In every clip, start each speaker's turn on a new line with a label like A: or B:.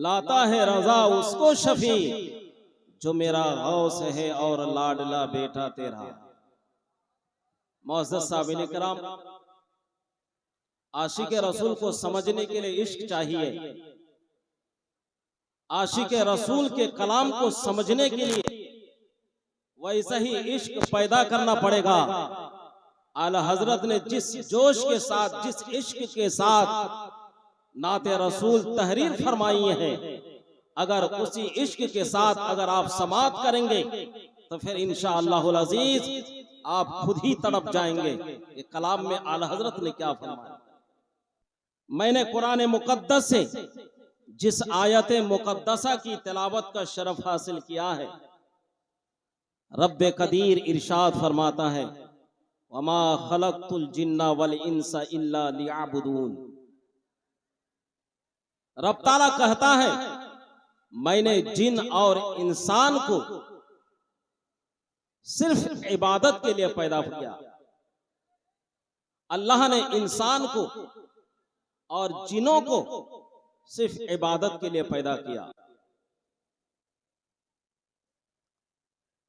A: लाता है रजा उसको शफी जो मेरा गौस है और लाडला बेटा तेरा। मुअज़्ज़ज़ साहब इकराम, आशिक रसूल को समझने के लिए इश्क चाहिए। आशिक रसूल के कलाम को समझने के लिए वैसा ही इश्क पैदा करना पड़ेगा। आला हजरत ने जिस जोश के साथ, जिस इश्क के साथ नाते रसूल तहरीर फरमाई है, अगर उसी इश्क के साथ अगर आप समात करेंगे तो फिर इंशाअल्लाहुल अजीज आप खुद ही तड़प जाएंगे। ये कलाम में आला हजरत ने क्या फरमाया। मैंने कुरान मुकद्दस से जिस आयत मुकद्दसा की तिलावत का शरफ हासिल किया है, रब्बे कदीर इरशाद फरमाता है, वमा खलक़तुल जिन्ना वल इंसा इल्ला लियअबुदून। रब ताला कहता है, मैंने जिन और इंसान को सिर्फ इबादत के लिए पैदा किया। अल्लाह ने इंसान को और जिनों को सिर्फ इबादत के लिए पैदा किया।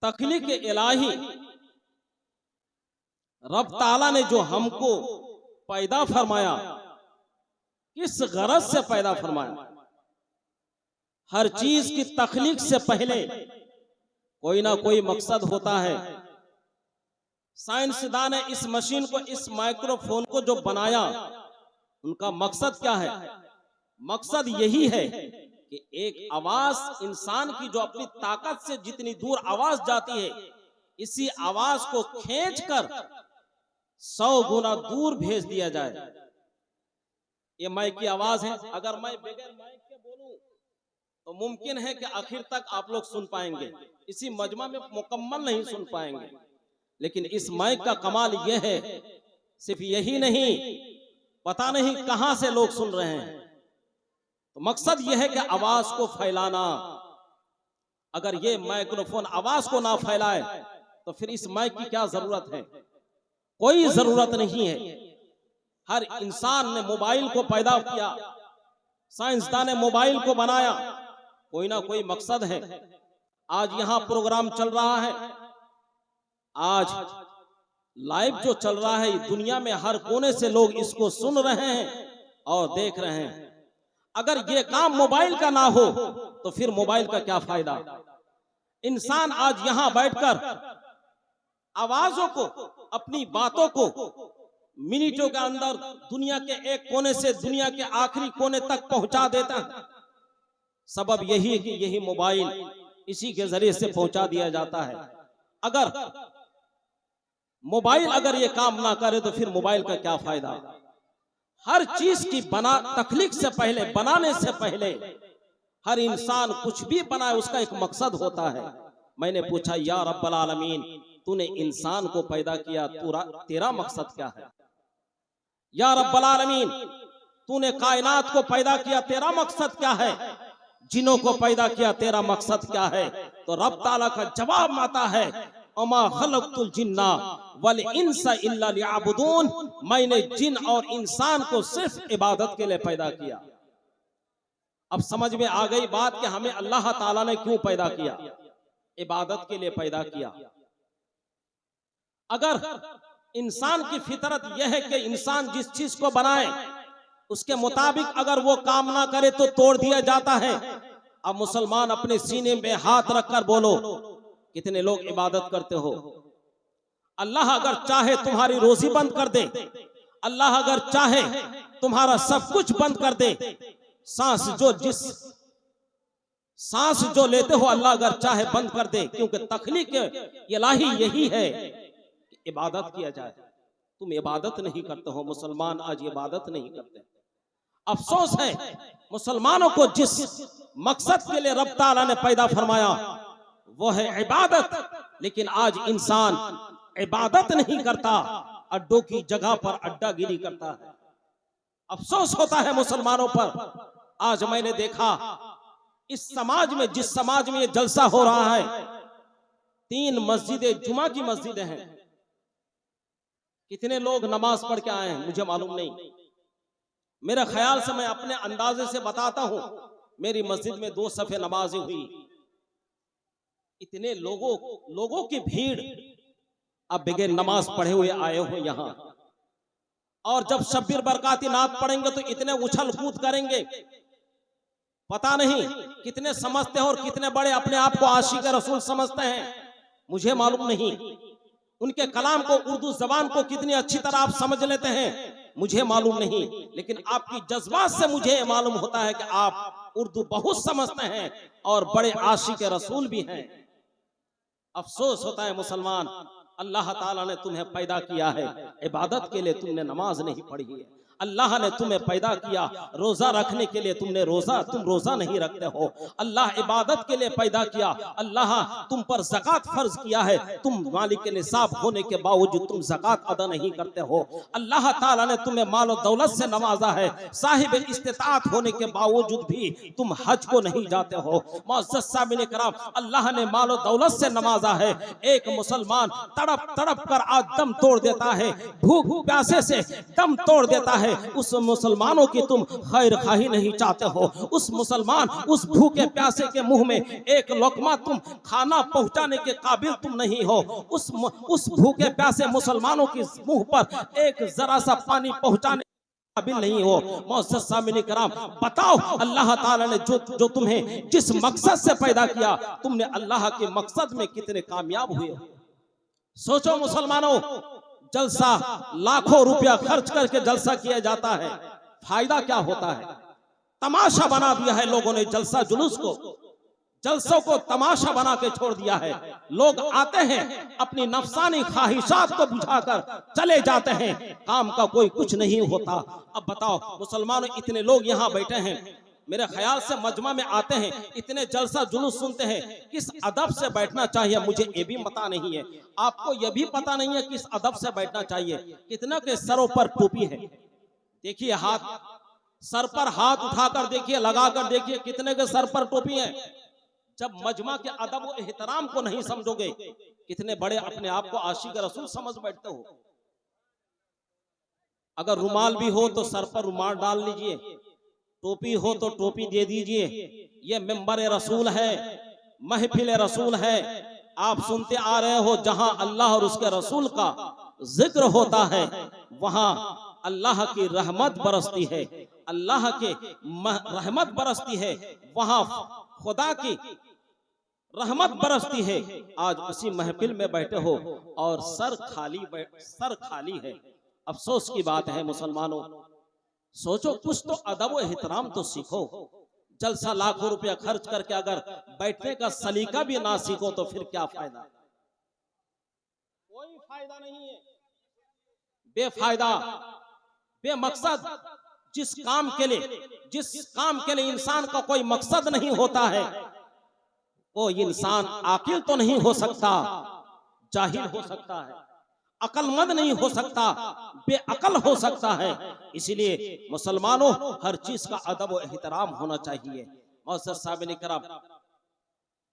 A: तख्लीक इलाही, रब ताला ने जो हमको पैदा फरमाया, किस गरज से पैदा फरमाया। हर चीज की तख्लीक से पहले कोई ना कोई मकसद होता है। साइंसदान ने इस मशीन को, इस माइक्रोफोन को जो बनाया, उनका मकसद क्या है? मकसद यही है कि एक आवाज इंसान की जो अपनी ताकत से जितनी दूर आवाज जाती है, इसी आवाज को खींचकर 100 गुना दूर भेज दिया जाए। ये माइक की आवाज है। अगर मैं बगैर माइक के बोलूं तो मुमकिन है कि आखिर तक आप लोग सुन पाएंगे, इसी मजमा में मुकम्मल नहीं सुन पाएंगे। लेकिन इस माइक का कमाल यह है, सिर्फ यही नहीं, पता नहीं कहां से लोग सुन रहे हैं। तो मकसद यह है कि आवाज को फैलाना। अगर ये माइक्रोफोन आवाज को ना फैलाए तो फिर इस माइक की क्या जरूरत है? कोई जरूरत नहीं है। हर इंसान ने मोबाइल को पैदा किया, साइंसदान ने मोबाइल को बनाया, कोई ना कोई मकसद है। आज यहां प्रोग्राम चल रहा है, आज लाइव जो चल रहा है, दुनिया में हर कोने से लोग इसको सुन रहे हैं और देख रहे हैं। अगर ये काम मोबाइल का ना हो तो फिर मोबाइल का क्या फायदा? इंसान आज यहां बैठकर आवाजों को, अपनी बातों को मिनटों के अंदर दुनिया के एक कोने से दुनिया के आखिरी कोने तक पहुंचा देता है। सबब यही है कि यही मोबाइल, इसी के जरिए से पहुंचा दिया जाता है। अगर मोबाइल अगर ये काम ना करे तो फिर मोबाइल का क्या फायदा? हर चीज की तख्लीक से पहले, बनाने से पहले हर इंसान कुछ भी बनाए उसका एक मकसद होता है। मैंने पूछा, या रब्बल आलमीन, तूने इंसान को पैदा किया, तेरा मकसद क्या है? या रब्बल आलमीन, तूने कायनात को पैदा किया, तेरा मकसद क्या है? जिनों को पैदा किया, तेरा मकसद क्या है? तो रब ताला का जवाब आता है, अमा खलक़तुल जिन्ना वल इंसा इल्ला लियअबुदून। मैंने जिन और इंसान को सिर्फ इबादत के लिए पैदा किया। अब समझ में आ गई बात कि हमें अल्लाह ताला ने क्यों पैदा किया? इबादत के लिए पैदा किया। अगर इंसान की फितरत यह है कि इंसान जिस चीज को बनाए उसके मुताबिक अगर वो काम ना करे तो तोड़ दिया जाता है। अब मुसलमान अपने सीने में हाथ रखकर बोलो, कितने लोग इबादत करते हो? अल्लाह अगर चाहे तुम्हारी रोजी बंद कर दे, अल्लाह अगर चाहे तुम्हारा सब कुछ बंद कर दे, जिस सांस जो लेते हो अल्लाह अगर चाहे बंद कर दे, क्योंकि तख्लीक इलाही यही है कि इबादत किया जाए। तुम इबादत नहीं करते हो, मुसलमान आज इबादत नहीं करते। अफसोस है मुसलमानों को जिस मकसद के लिए रब ताला ने पैदा फरमाया वो है इबादत, लेकिन आज इंसान इबादत नहीं करता, अड्डों की जगह पर अड्डागिरी करता है। अफसोस होता है मुसलमानों पर। आज मैंने देखा इस समाज में, जिस समाज में ये जलसा हो रहा है, 3 मस्जिदें जुमा की मस्जिदें हैं। कितने लोग नमाज पढ़ के आए हैं मुझे मालूम नहीं। मेरे ख्याल से, मैं अपने अंदाजे से बताता हूं, मेरी मस्जिद में 2 सफ़े नमाजें हुई, इतने लोगों की भीड़, अब बगैर नमाज पढ़े हुए आए हो यहाँ, और जब शब्बीर बरकाती नात पढ़ेंगे तो इतने उछल कूद करेंगे, पता नहीं कितने समझते हैं और कितने बड़े अपने आप को आशिक रसूल समझते हैं, मुझे मालूम नहीं। उनके कलाम को, उर्दू जबान को कितनी अच्छी तरह आप समझ लेते हैं, मुझे मालूम नहीं। लेकिन आपकी जज्बात से मुझे मालूम होता है कि आप उर्दू बहुत समझते हैं और बड़े आशिक रसूल भी हैं। अफसोस होता है मुसलमान, अल्लाह ताला ने तुम्हें पैदा किया है, इबादत के लिए तुमने नमाज नहीं पढ़ी है। अल्लाह ने तुम्हें पैदा किया रोजा रखने के लिए, तुम रोजा नहीं रखते हो। अल्लाह इबादत के लिए पैदा किया, अल्लाह तुम पर ज़कात फर्ज किया है, तुम मालिक के निसाब होने के बावजूद तुम ज़कात अदा नहीं करते हो। अल्लाह ताला ने तुम्हें माल और दौलत से नवाजा है, साहिब इस्तिताअत होने के बावजूद भी तुम हज को नहीं जाते हो। मुअज़्ज़ज़ सामिन किराम, अल्लाह ने माल और दौलत से नवाजा है। एक मुसलमान तड़प तड़प कर आज दम तोड़ देता है, भूख प्यासे से दम तोड़ देता है, उस मुसलमानों की तुम खैर खाही नहीं चाहते हो। उस मुसलमान, उस भूखे प्यासे के मुंह में एक लोकमा तुम खाना पहुंचाने के काबिल तुम नहीं हो। उस भूखे प्यासे मुसलमानों के मुंह पर एक जरा सा पानी पहुंचाने काबिल नहीं हो। मुअज़्ज़ज़ सामिन किराम, बताओ अल्लाह ताला ने जो तुम्हें जिस मकसद से पैदा किया, तुमने अल्लाह के मकसद में कितने कामयाब हुए हो। सोचो मुसलमानों, जलसा लाखों रुपया खर्च करके जलसा किया जाता है, फायदा क्या होता है? तमाशा बना दिया है लोगों ने जलसा जुलूस को, जलसों को तमाशा बना के छोड़ दिया है। लोग आते हैं, अपनी नफसानी ख्वाहिशात को बुझाकर चले जाते हैं, काम का कोई कुछ नहीं होता। अब बताओ मुसलमानों, इतने लोग यहाँ बैठे हैं, मेरे ख्याल से मजमा में आते हैं, इतने जलसा जुलूस सुनते हैं, किस अदब से बैठना चाहिए मुझे ये भी पता नहीं है, आपको ये भी पता नहीं है किस अदब से बैठना चाहिए। कितने के सरों पर टोपी है, देखिए हाथ, सर पर हाथ उठाकर देखिए, लगाकर देखिए, कितने के सर पर टोपी है। जब मजमा के अदब और एहतराम को नहीं समझोगे, कितने बड़े अपने आप को आशिक रसूल समझ बैठते हो। अगर रुमाल भी हो तो सर पर रुमाल डाल लीजिए, टोपी हो तो टोपी दे दीजिए। ये मिंबर रसूल है, महफिल रसूल है। आप सुनते आ रहे हो, जहां अल्लाह और उसके रसूल का जिक्र होता है, वहां अल्लाह की रहमत बरसती है, अल्लाह के रहमत बरसती है, वहां खुदा की रहमत बरसती है। आज उसी महफिल में बैठे हो और सर खाली है। अफसोस की बात है मुसलमानों, सोचो कुछ तो अदब व एहतराम तो सीखो। जलसा लाखों रुपया खर्च करके अगर बैठने का सलीका भी ना सीखो तो फिर क्या फायदा? कोई फायदा नहीं है, बेफायदा, बेमकसद। जिस काम के लिए इंसान का कोई मकसद नहीं होता है, वो इंसान आकिल तो नहीं हो सकता, जाहिल हो सकता है, अकलमंद नहीं हो सकता, बेअकल हो सकता है। इसलिए मुसलमानों, हर चीज का अदब व एहतराम होना चाहिए। मुअज़्ज़ज़ सामिन किराम,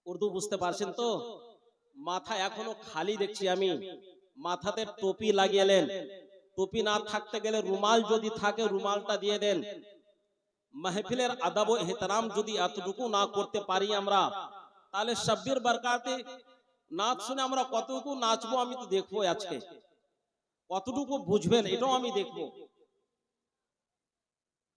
A: उर्दू बुझते पारছেন তো? মাথা এখনো খালি দেখছি আমি, মাথাতে টুপি লাগিয়েলেন, টুপি না থাকতে গেলে রুমাল যদি থাকে রুমালটা দিয়ে দেন। মাহফিলের আদব ও এহতরাম যদি এতটুকু না করতে পারি আমরা, তাহলে শব্বির বরকাতে নাচ শুনে আমরা কতটুকু নাচবো আমি তো দেখবো, আজকে কতটুকু বুঝবেন এটাও আমি দেখবো।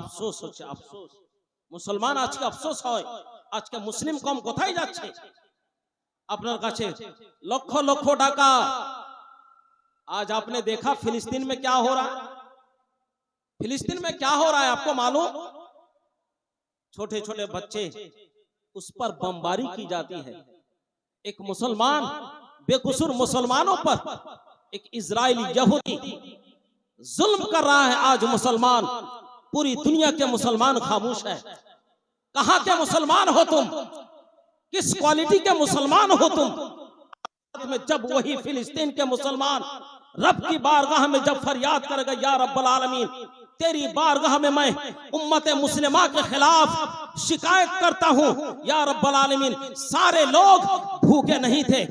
A: আফসোস হচ্ছে, আফসোস। মুসলমান আজকে আফসোস হয়, আজকে মুসলিম কম কোথায় যাচ্ছে? আপনার কাছে লক্ষ লক্ষ টাকা। आज आपने देखा फिलिस्तीन में क्या हो रहा है? फिलिस्तीन में क्या हो रहा है आपको मालूम? छोटे छोटे बच्चे, उस पर बमबारी की जाती है। एक मुसलमान, बेकसूर मुसलमानों पर एक इजरायली यहूदी जुल्म कर रहा है। आज मुसलमान, पूरी दुनिया के मुसलमान खामोश है। कहां के मुसलमान हो तुम? किस क्वालिटी के मुसलमान हो तुम? में जब वही फिलिस्तीन के मुसलमान रब की बारगाह में जब फरियाद करेगा, या रब्बल आलमीन, तेरी बारगाह में मैं उम्मत मुस्लिमा के खिलाफ शिकायत करता हूं, या रब्बल आलमीन, सारे लोग भूखे नहीं थे,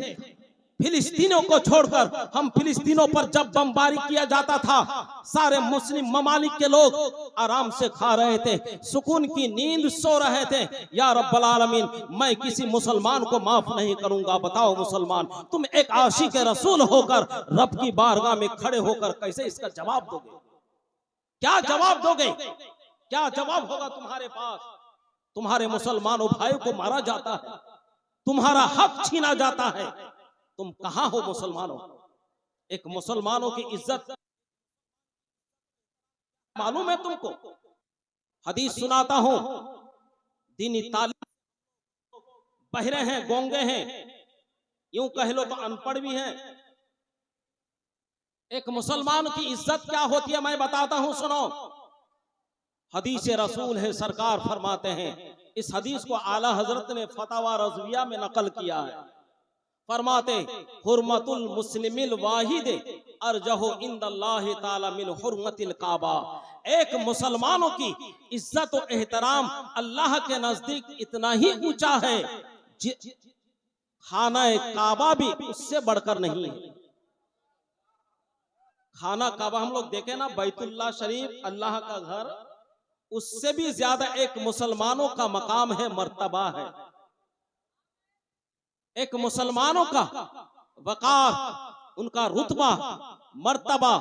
A: फिलिस्तीनों को छोड़कर हम फिलिस्तीनों पर जब बमबारी किया जाता था, सारे मुस्लिम ममालिक के लोग आराम से खा रहे थे, सुकून की नींद सो रहे थे। या रब्बल आलमीन, मैं किसी मुसलमान को माफ नहीं करूंगा। बताओ मुसलमान, तुम एक आशिक रसूल होकर रब की बारगाह में खड़े होकर कैसे इसका जवाब दोगे? क्या जवाब दोगे? क्या जवाब होगा तुम्हारे पास? तुम्हारे मुसलमानों भाई को मारा जाता है, तुम्हारा हक छीना जाता है, तुम कहां हो मुसलमानों? एक मुसलमानों की इज्जत मालूम है तुमको? हदीस सुनाता हूं, दीनी तालीम, बहरे हैं, गोंगे हैं, यूं कह लो तो अनपढ़ भी हैं। एक मुसलमान की इज्जत क्या होती है मैं बताता हूं, सुनो। हदीस रसूल है, सरकार फरमाते हैं, इस हदीस को आला हजरत ने फतवा रज़विया में नकल किया है। फरमाते, हुर्मतुल मुस्लिमिल वाहिद अर्जहु इंदल्लाहि ताला मिन हुर्मतिल काबा। एक मुसलमानों की इज्जत और एहतराम अल्लाह के नजदीक इतना ही ऊंचा है, खाना काबा भी उससे बढ़कर नहीं है। खाना काबा हम लोग देखे ना, बैतुल्लाह शरीफ अल्लाह का घर, उससे भी ज्यादा एक मुसलमानों का मकाम है, मर्तबा है। एक मुसलमानों का वकार, उनका रुतबा, मर्तबा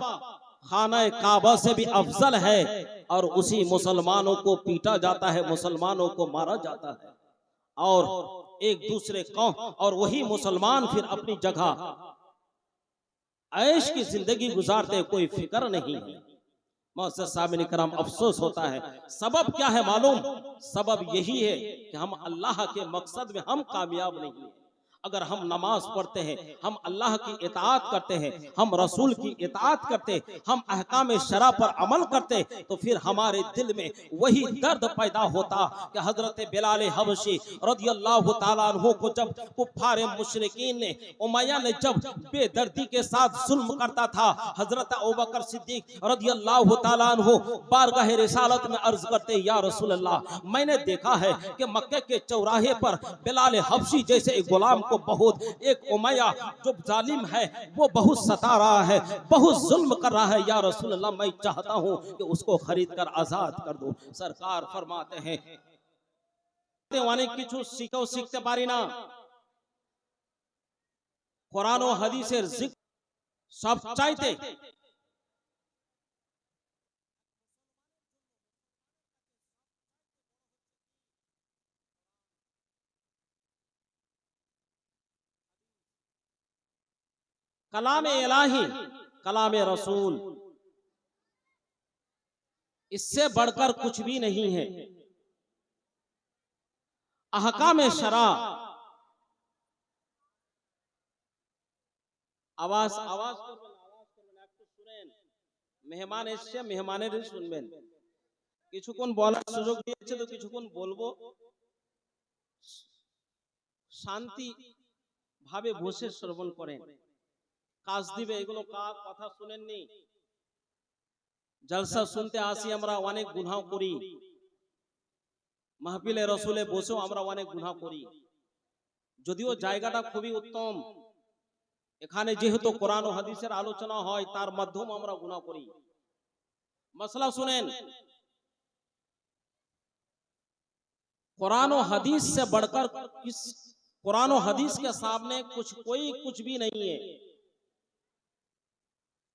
A: खाना काबा से भी अफजल है। और उसी मुसलमानों को पीटा जाता है, मुसलमानों को मारा जाता है, और एक दूसरे कौम, और वही मुसलमान फिर अपनी जगह ऐश की जिंदगी गुजारते, कोई फिक्र नहीं है। मुअज़्ज़ज़ सामिन इकराम, अफसोस होता है। सबब क्या है मालूम? सबब यही है कि हम अल्लाह के मकसद में हम कामयाब नहीं हैं। अगर हम नमाज पढ़ते हैं, हम अल्लाह की इताअत करते हैं, हम रसूल की इताअत करते, हम अहकाम शरा पर अमल करते, तो फिर हमारे दिल में वही दर्द पैदा होता कि हजरत बिलाल हबशी रज़ियल्लाहु ताला अन्हु को जब कुफ्फार मुशरिकीन ने, उमैया ने जब बेदर्दी के साथ जुल्म करता था, हजरत अबू बकर सिद्दीक रज़ियल्लाहु ताला अन्हु बारगाह रिसालत में अर्ज करते, या रसूल अल्लाह, मैंने देखा है कि मक्के के चौराहे पर बिलाल हबशी जैसे एक गुलाम को बहुत, एक उमैया जो जालिम है वो बहुत सता रहा है, बहुत जुल्म कर रहा है, या रसूल अल्लाह, मैं चाहता हूं कि उसको खरीद कर आजाद कर दो। सरकार फरमाते हैं, অনেক কিছু শিখেও শিখতে পারি না, কোরআন ও হাদিসের জিকির সবচাইতে कलाम इलाही, कलाम रसूल, इससे बढ़कर कुछ भी नहीं है। अहकाम शरा, आवाज आवाज মেহমান এসে মেহমানের শুনবেন, কিছুক্ষণ বলার সুযোগ দিয়েছে তো কিছুক্ষণ বলবো, শান্তি ভাবে বসে শ্রবণ করেন, কাজ দিবে। এগুলো কথা শুনেননি, জলসা শুনতে আসি আমরা, অনেক গুনাহ করি, মাহফিলে রসুলে বসেও আমরা অনেক গুনাহ করি। যদিও জায়গাটা খুবই উত্তম, এখানে যেহেতু কোরআন ও হাদিসের আলোচনা হয়, তার মাধ্যমে আমরা গুনাহ করি। मसला सुनें, कुरान और हदीस से बढ़कर किस, कुरान और हदीस के सामने कुछ भी नहीं है।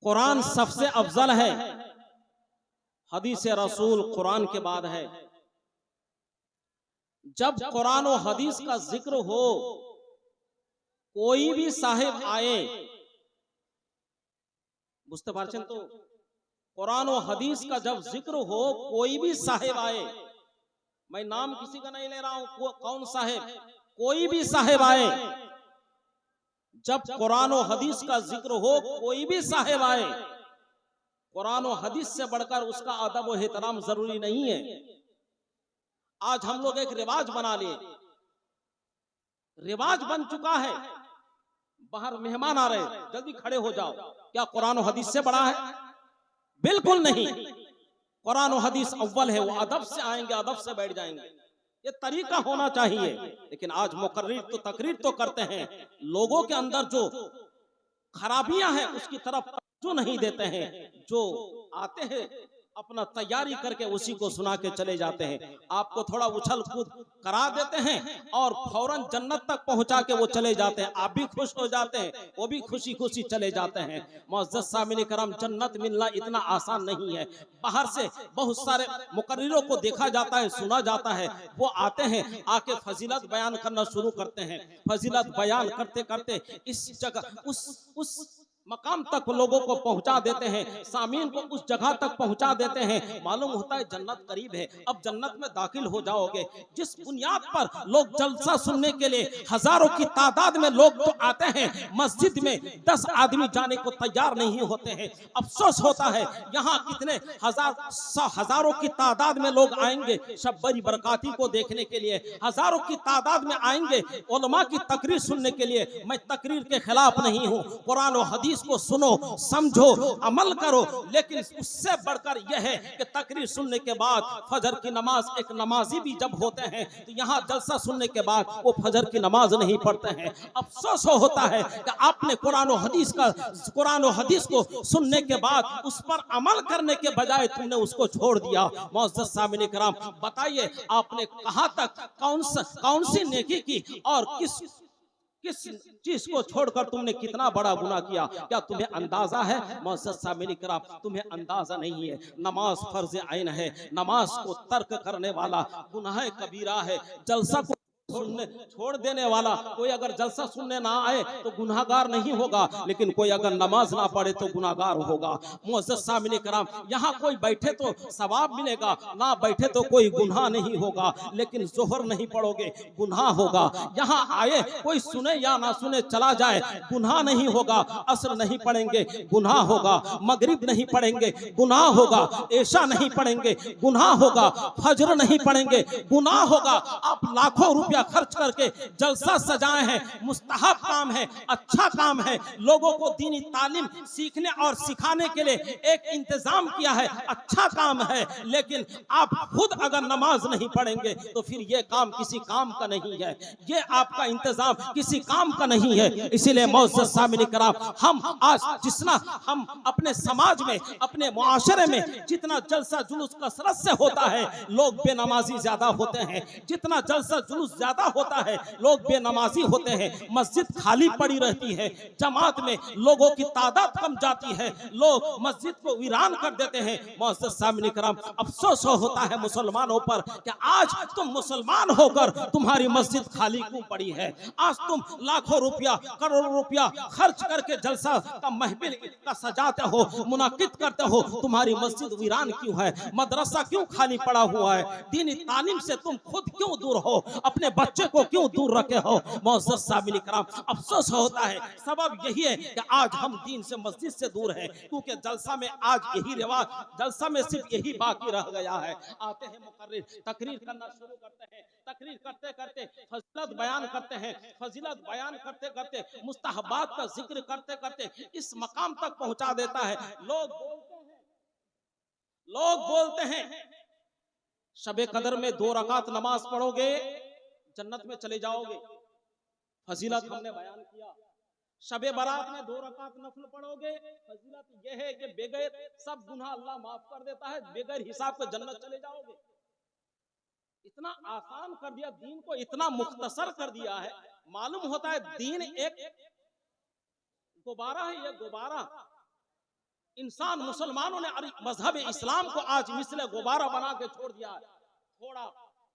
A: कुरान सबसे अफजल है, हदीस रसूल कुरान के बाद है। जब कुरान और हदीस का जिक्र हो, कोई भी साहिब आए, बुझते पारছেন तो, कुरान और हदीस का जब जिक्र हो, कोई भी साहिब आए, मैं नाम किसी का नहीं ले रहा हूं, कौन साहिब, कोई भी साहिब आए, जब कुरान और हदीस का जिक्र हो, कोई भी साहिब आए, कुरान और हदीस से बढ़कर उसका अदब और एहतराम जरूरी नहीं है। आज हम लोग एक रिवाज बना लिए, रिवाज बन चुका है, बाहर मेहमान आ रहे, जल्दी खड़े हो जाओ, क्या कुरान और हदीस से बड़ा है? बिल्कुल नहीं। कुरान और हदीस अव्वल है, वो अदब से आएंगे, अदब से बैठ जाएंगे। ये तरीका होना चाहिए। लेकिन आज मुकर्रिर तो तकरीर तो करते हैं, लोगों के अंदर जो खराबियां हैं उसकी तरफ तवज्जो नहीं देते हैं। जो आते हैं अपना तैयारी करके उसी को सुना के चले जाते हैं, आपको थोड़ा उछल कूद करा देते हैं और फौरन जन्नत तक पहुंचा के वो चले जाते हैं। आप भी खुश हो जाते हैं, वो भी खुशी खुशी चले जाते हैं। मुअज़्ज़ज़ सामिन करम, जन्नत मिलना इतना आसान नहीं है। बाहर से बहुत सारे मुकर्रिरों को देखा जाता है, सुना जाता है, वो आते हैं, आके फजीलत बयान करना शुरू करते हैं। फजीलत बयान करते करते इस जगह उस मकाम तक लोगों को पहुंचा देते हैं, सामीन को उस जगह तक पहुंचा देते हैं। मालूम होता है जन्नत करीब है, अब जन्नत में दाखिल हो जाओगे। जिस बुनियाद पर लोग जलसा सुनने के लिए हजारों की तादाद में लोग तो आते हैं, मस्जिद में 10 आदमी जाने को तैयार नहीं होते हैं। अफसोस होता है यहाँ कितने हजारों की तादाद में लोग आएंगे शब्बरी बरकाती को देखने के लिए, हजारों की तादाद में आएंगे उलमा की तकरीर सुनने के लिए। मैं तकरीर के खिलाफ नहीं हूँ, कुरान और हदीस को सुनो, समझो, अमल करो, लेकिन उससे बढ़कर यह है कि तकरीर सुनने के बाद फजर की नमाज, एक नमाजी भी जब होते हैं तो यहाँ जलसा सुनने के बाद वो फजर की नमाज नहीं पढ़ते हैं। अफसोस होता है कि आपने कुरान और हदीस को सुनने के बाद उस पर अमल करने के बजाय तुमने उसको छोड़ दिया। मुअज़्ज़ज़ सामिन किराम, बताइए आपने कहां तक कौन सी नेकी की और किस चीज को छोड़कर तुमने कितना बड़ा गुनाह किया? क्या तुम्हें अंदाजा है? मुअज़्ज़ज़ सामिन किराम, तुम्हें अंदाजा नहीं है। नमाज फर्ज ऐन है, नमाज को तर्क करने वाला गुनाह कबीरा है। जलसा को सुनने छोड़ देने वाला, कोई अगर जलसा सुनने ना आए तो गुनाहगार नहीं होगा, लेकिन कोई अगर नमाज ना पढ़े तो गुनाहगार होगा। मुअज़्ज़ज़ सामिन कराम, यहाँ कोई बैठे तो सवाब मिलेगा, ना बैठे तो कोई गुनाह नहीं होगा। लेकिन जोहर नहीं पढ़ोगे गुनाह होगा। यहाँ आए कोई सुने या ना सुने चला जाए गुनाह नहीं होगा। असर नहीं पढ़ेंगे गुनाह होगा, मगरिब नहीं पढ़ेंगे गुनाह होगा, ऐशा नहीं पढ़ेंगे गुनाह होगा, फजर नहीं पढ़ेंगे गुनाह होगा। आप लाखों रुपया खर्च करके जलसा सजाए हैं, मुस्तहब काम है, अच्छा काम है, लोगों को दीनी तालीम सीखने और सिखाने के लिए एक इंतजाम किया है, अच्छा काम है। लेकिन आप खुद अगर नमाज नहीं पढ़ेंगे तो फिर ये काम किसी काम का नहीं है, ये आपका इंतजाम किसी काम का नहीं है। इसीलिए मुअज़्ज़ज़ सामिन कराम, हम आज जितना हम अपने समाज में, अपने मुआशरे में जितना जलसा जुलूस कसरत से होता है, लोग बेनमाजी ज्यादा होते हैं। जितना जलसा जुलूस ज्यादा होता है, लोग बेनमाजी होते हैं। मस्जिद खाली पड़ी रहती है, जमात में लोगों की तादाद कम जाती है, लोग मस्जिद को वीरान कर देते हैं। मुअज़्ज़ज़ सामिन कराम, अफसोस होता है मुसलमानों पर कि आज तुम मुसलमान होकर तुम्हारी मस्जिद खाली क्यों पड़ी है। आज तुम लाखों रुपया, करोड़ों रुपया खर्च करके जलसा का महफिल का सजाते हो, मुनाकिद करते हो, तुम्हारी मस्जिद वीरान क्यों है? मदरसा क्यों खाली पड़ा हुआ है? दीनी तालीम से तुम खुद क्यों दूर हो? अपने बच्चे को क्यों दूर रखे हो? मुअज़्ज़ज़ सामिन कराम, अफसोस होता है, सबब यही है कि आज हम दीन से, मस्जिद से दूर हैं, क्योंकि जलसा में आज यही रिवाज, जलसा में सिर्फ यही बाकी रह गया है। आते हैं मुकर्रिर, तकरीर करना शुरू करते हैं, तकरीर करते करते फजीलत बयान करते हैं, फजीलत बयान करते करते मुस्तहबात का जिक्र करते करते इस मकाम तक पहुंचा देता है। लोग बोलते हैं शबे कदर में 2 रकात नमाज पढ़ोगे जन्नत में चले जाओगे। फजीलत हमने बयान किया। शबे बारात में 2 रकात नफल पढ़ोगे, फजीलत यह है कि बगैर सब गुनाह अल्लाह माफ कर देता है, बगैर हिसाब के जन्नत चले जाओगे। इतना आसान कर दिया दीन को, इतना मुख्तसर कर दिया है। मालूम होता है दीन एक गुब्बारा है, ये गुब्बारा इंसान, मुसलमानों ने मजहब इस्लाम को आज मिसले गुब्बारा बना के छोड़ दिया है। थोड़ा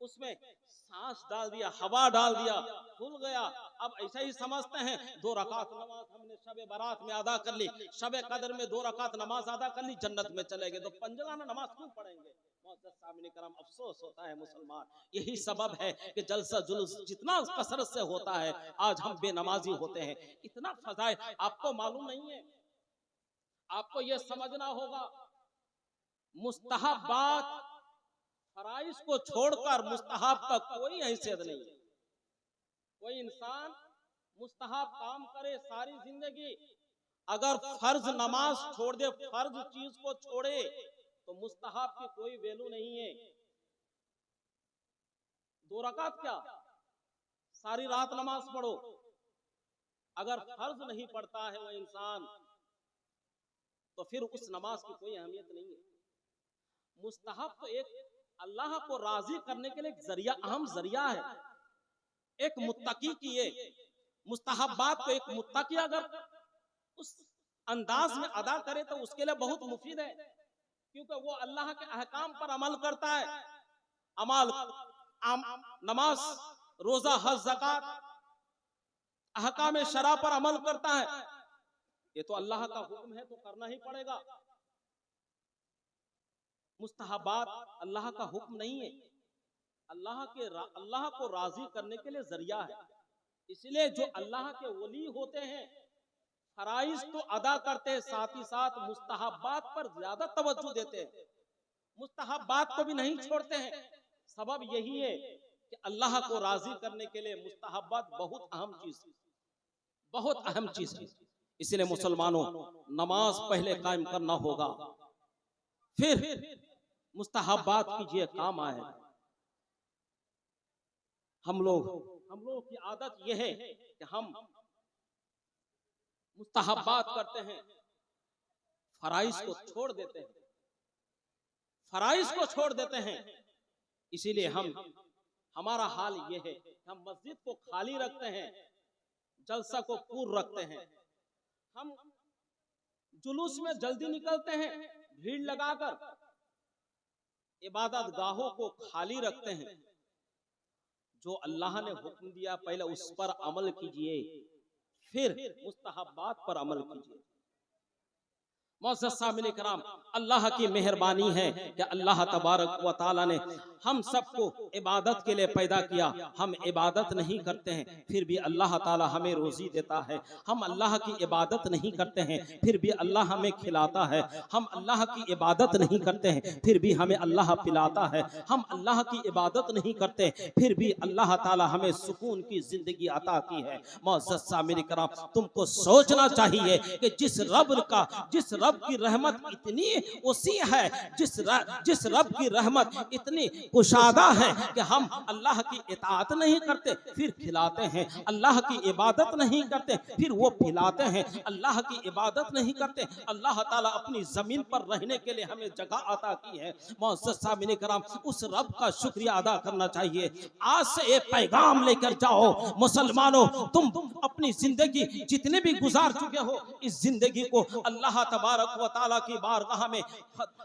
A: उसमें सांस डाल दिया, हवा डाल दिया, खुल गया। अब ऐसा ही समझते हैं 2 रकात नमाज हमने शबे बारात में अदा कर ली, शबे कदर में 2 रकात नमाज अदा कर ली, जन्नत में चले गए। तो पंजगाना नमाज क्यों पढ़ेंगे? मुअज़्ज़ज़ सामिन कराम, अफसोस होता है मुसलमान, यही सबब है कि जलसा जुलूस जितना कसरत से होता है आज हम बेनमाजी होते हैं। इतना फजाइल आपको मालूम नहीं है। आपको यह समझना होगा, मुस्तहबात फराइज को छोड़कर मुस्तहब का कोई हैसियत नहीं है। कोई इंसान मुस्तहब काम करे सारी जिंदगी, अगर फर्ज नमाज छोड़ दे, फर्ज चीज को छोड़े, तो मुस्तहब की कोई वैल्यू नहीं है। 2 रकात क्या, सारी रात नमाज पढ़ो। अगर फर्ज नहीं पढ़ता है वो इंसान तो फिर उस नमाज की कोई अहमियत नहीं है। मुस्तहब तो एक अल्लाह को राजी करने के लिए एक जरिया, अहम जरिया है। एक मुत्तकी की ये मुस्तहबात को एक मुत्तकी अगर उस अंदाज में अदा करे तो उसके लिए बहुत मुफीद है, क्योंकि वो अल्लाह के अहकाम पर अमल करता है। अमल नमाज, रोजा, हज, ज़कात, अहकाम शरा पर अमल करता है। ये तो अल्लाह का हुक्म है तो करना ही पड़ेगा। मुस्तहबात अल्लाह का हुक्म नहीं है, अल्लाह को राजी करने के लिए जरिया है। इसलिए जो अल्लाह के वली होते हैं फराइज तो अदा करते हैं, साथ ही साथ मुस्तहबात पर ज्यादा तवज्जो देते हैं, मुस्तहबात को भी नहीं छोड़ते हैं। सबब यही है कि अल्लाह को राजी करने के लिए मुस्तहबात बहुत अहम चीज, बहुत अहम चीज है। इसलिए मुसलमानों, नमाज पहले कायम करना होगा, फिर मुस्तहबात कीजिए, काम आए। हम लोग की आदत यह है कि हम मुस्तहबात करते हैं, फराइज को छोड़ देते हैं, फराइज को छोड़ देते हैं। इसीलिए हमारा हाल यह है कि हम मस्जिद को खाली रखते हैं, जलसा को पूर्ण रखते हैं, हम जुलूस में जल्दी निकलते हैं, भीड़ लगाकर इबादत गाहों को खाली रखते हैं। जो अल्लाह ने हुक्म दिया पहले उस पर अमल कीजिए, फिर मुस्तहबात पर अमल कीजिए। मौजूद सामने कराम, अल्लाह की मेहरबानी है कि अल्लाह तबारक व तआला ने हम सबको इबादत के लिए पैदा किया। हम इबादत नहीं करते हैं फिर भी अल्लाह ताला हमें रोजी देता है। हम अल्लाह की इबादत नहीं करते हैं फिर भी अल्लाह हमें खिलाता है। हम अल्लाह की इबादत नहीं करते हैं फिर भी हमें अल्लाह पिलाता है। हम अल्लाह की इबादत नहीं करते फिर भी अल्लाह ताला हमें सुकून की जिंदगी अता की है। मौजूद सामने कराम, तुमको सोचना चाहिए कि जिस रब की रहमत इतनी वसी है, जिस रब की रहमत इतनी कुशादा है कि हम अल्लाह की इताअत नहीं करते फिर खिलाते हैं, अल्लाह की इबादत नहीं करते फिर वो खिलाते हैं, अल्लाह की इबादत नहीं करते, अल्लाह ताला अपनी जमीन पर रहने के लिए हमें जगह अता की है। मौजूद सामने कराम, उस रब का शुक्रिया अदा करना चाहिए। आज से एक पैगाम लेकर जाओ मुसलमानों, तुम अपनी जिंदगी जितने भी गुजार चुके हो, इस जिंदगी को अल्लाह तबारक व तआला की बारगाह में,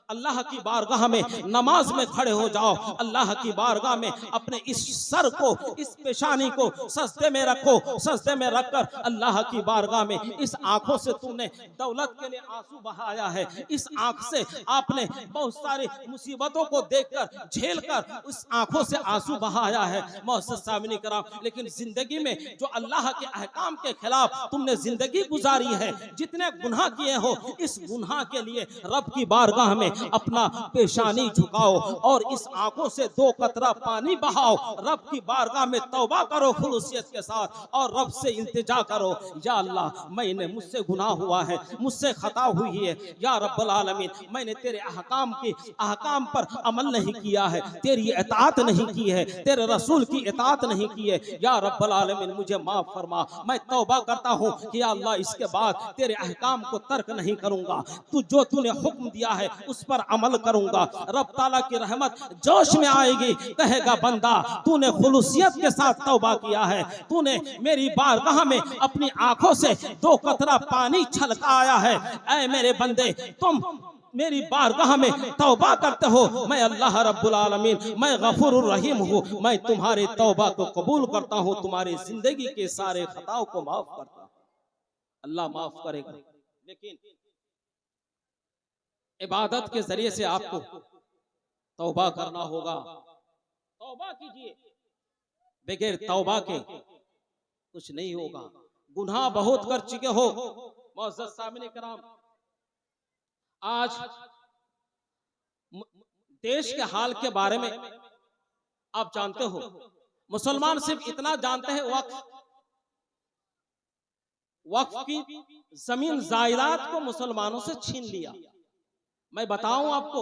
A: अल्लाह की बारगाह में नमाज में खड़े हो जाओ। अल्लाह की बारगाह में अपने इस सर को, इस पेशानी को सजदे में रखो। सजदे में रखकर अल्लाह की बारगाह में, इस आंखों से तुमने दौलत के लिए आंसू बहाया है, इस आंख से आपने बहुत सारी मुसीबतों को देखकर झेलकर उस आंखों से आंसू बहाया है। मौजूद सामने कराम, लेकिन जिंदगी में जो अल्लाह के अहकाम के खिलाफ तुमने जिंदगी गुजारी है, जितने गुनाह किए हो, इस गुनाह के लिए रब की बारगाह में अपना पेशानी झुकाओ और इस आंखों से 2 कतरा पानी बहाओ। रब की बारगाह में तौबा करो खुलूसियत के साथ और रब से इल्तिजा करो, या अल्लाह मुझसे गुनाह हुआ है, मुझसे खता हुई है, या रब्बुल आलमीन मैंने तेरे अहकाम पर अमल नहीं किया है, तेरी इताअत नहीं की है, तेरे रसूल की इताअत नहीं की है, या रब्बुल आलमीन मुझे माफ फरमा। मैं तौबा करता हूँ कि या अल्लाह इसके बाद तेरे अहकाम को तर्क नहीं करूंगा, जो तूने हुक्म दिया है उस पर अमल करूंगा। रब ताला की रहमत जोश में आएगी, कहेगा बंदा तूने खुलूसियत के साथ तौबा किया है, तूने मेरी बारगाह में अपनी आंखों से 2 कतरा पानी छलकाया है। ऐ मेरे बंदे, तुम मेरी बारगाह में तौबा करते हो, मैं अल्लाह रब्बुल आलमीन, मैं गफूरुर रहीम हूँ, मैं तुम्हारी तौबा को कबूल करता हूँ, तुम्हारी जिंदगी के सारे खताओं को माफ करता हूँ। अल्लाह माफ करेगा, लेकिन इबादत के जरिए से आपको तौबा करना होगा। तौबा कीजिए, बगैर तौबा के कुछ नहीं होगा। गुनाह बहुत कर चुके हो। मौजूद सामने कराम, आज देश के हाल के बारे में आप जानते हो, मुसलमान सिर्फ इतना जानते हैं वक्फ की जमीन जायदाद को मुसलमानों से छीन लिया। मैं बताऊं आपको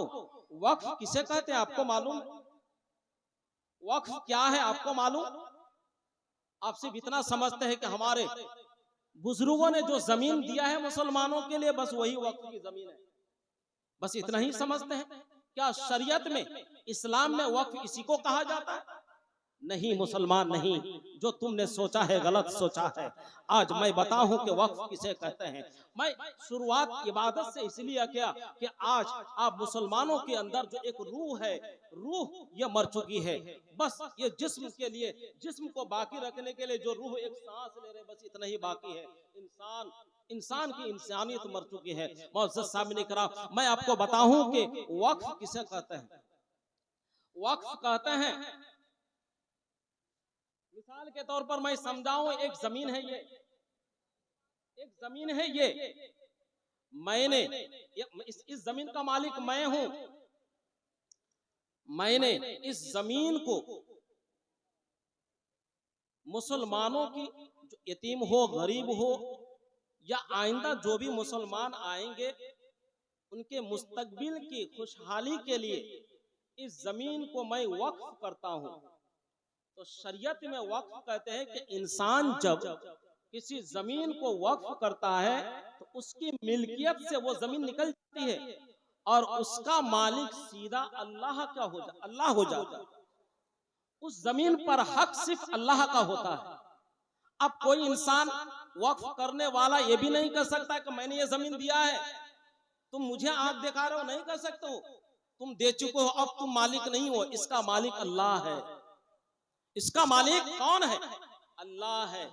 A: वक्फ किसे कहते हैं, आपको मालूम है? वक्फ क्या है आपको मालूम? आप सिर्फ इतना समझते हैं कि हमारे बुजुर्गों ने जो जमीन दिया है मुसलमानों के लिए, बस वही वक्फ की जमीन है, बस इतना ही समझते हैं। क्या शरीयत में, इस्लाम में वक्फ इसी को कहा जाता है? नहीं मुसलमान, नहीं, जो तुमने सोचा है गलत सोचा है। आज मैं बताऊं कि वक्फ किसे कहते हैं। मैं शुरुआत इबादत से इसलिए किया कि आज आप मुसलमानों के अंदर जो एक रूह है, रूह ये मर चुकी है। बस ये जिस्म के लिए, जिस्म को बाकी रखने के लिए जो रूह एक सांस ले रहे, बस इतना ही बाकी है। इंसान की इंसानियत मर चुकी है। मुअज़्ज़ज़ सामने करा, मैं आपको बताऊं कि वक्फ किसे कहते हैं। वक्फ कहते हैं, मिसाल के तौर पर मैं समझाऊं, एक जमीन है ये, एक जमीन है ये, मैंने इस जमीन का मालिक मैं हूं। मैंने इस जमीन को मुसलमानों की, जो यतीम हो, गरीब हो, या आइंदा जो भी मुसलमान आएंगे, उनके मुस्तकबिल की खुशहाली के लिए इस जमीन को मैं वक्फ करता हूं। तो शरीयत में वक्फ कहते हैं कि इंसान जब किसी जमीन को वक्फ करता है तो उसकी मिल्कियत से वो जमीन निकल जाती है और उसका मालिक सीधा अल्लाह का हो जाता, अल्लाह हो जाता है। उस जमीन पर हक सिर्फ अल्लाह का होता है। अब कोई इंसान वक्फ करने वाला ये भी नहीं कर सकता कि मैंने ये जमीन दिया है, तुम मुझे आंख दिखा रहे हो, नहीं कर सकते हो, तुम दे चुके हो, अब तुम मालिक नहीं हो। इसका मालिक अल्लाह है। इसका मालिक कौन है? अल्लाह है।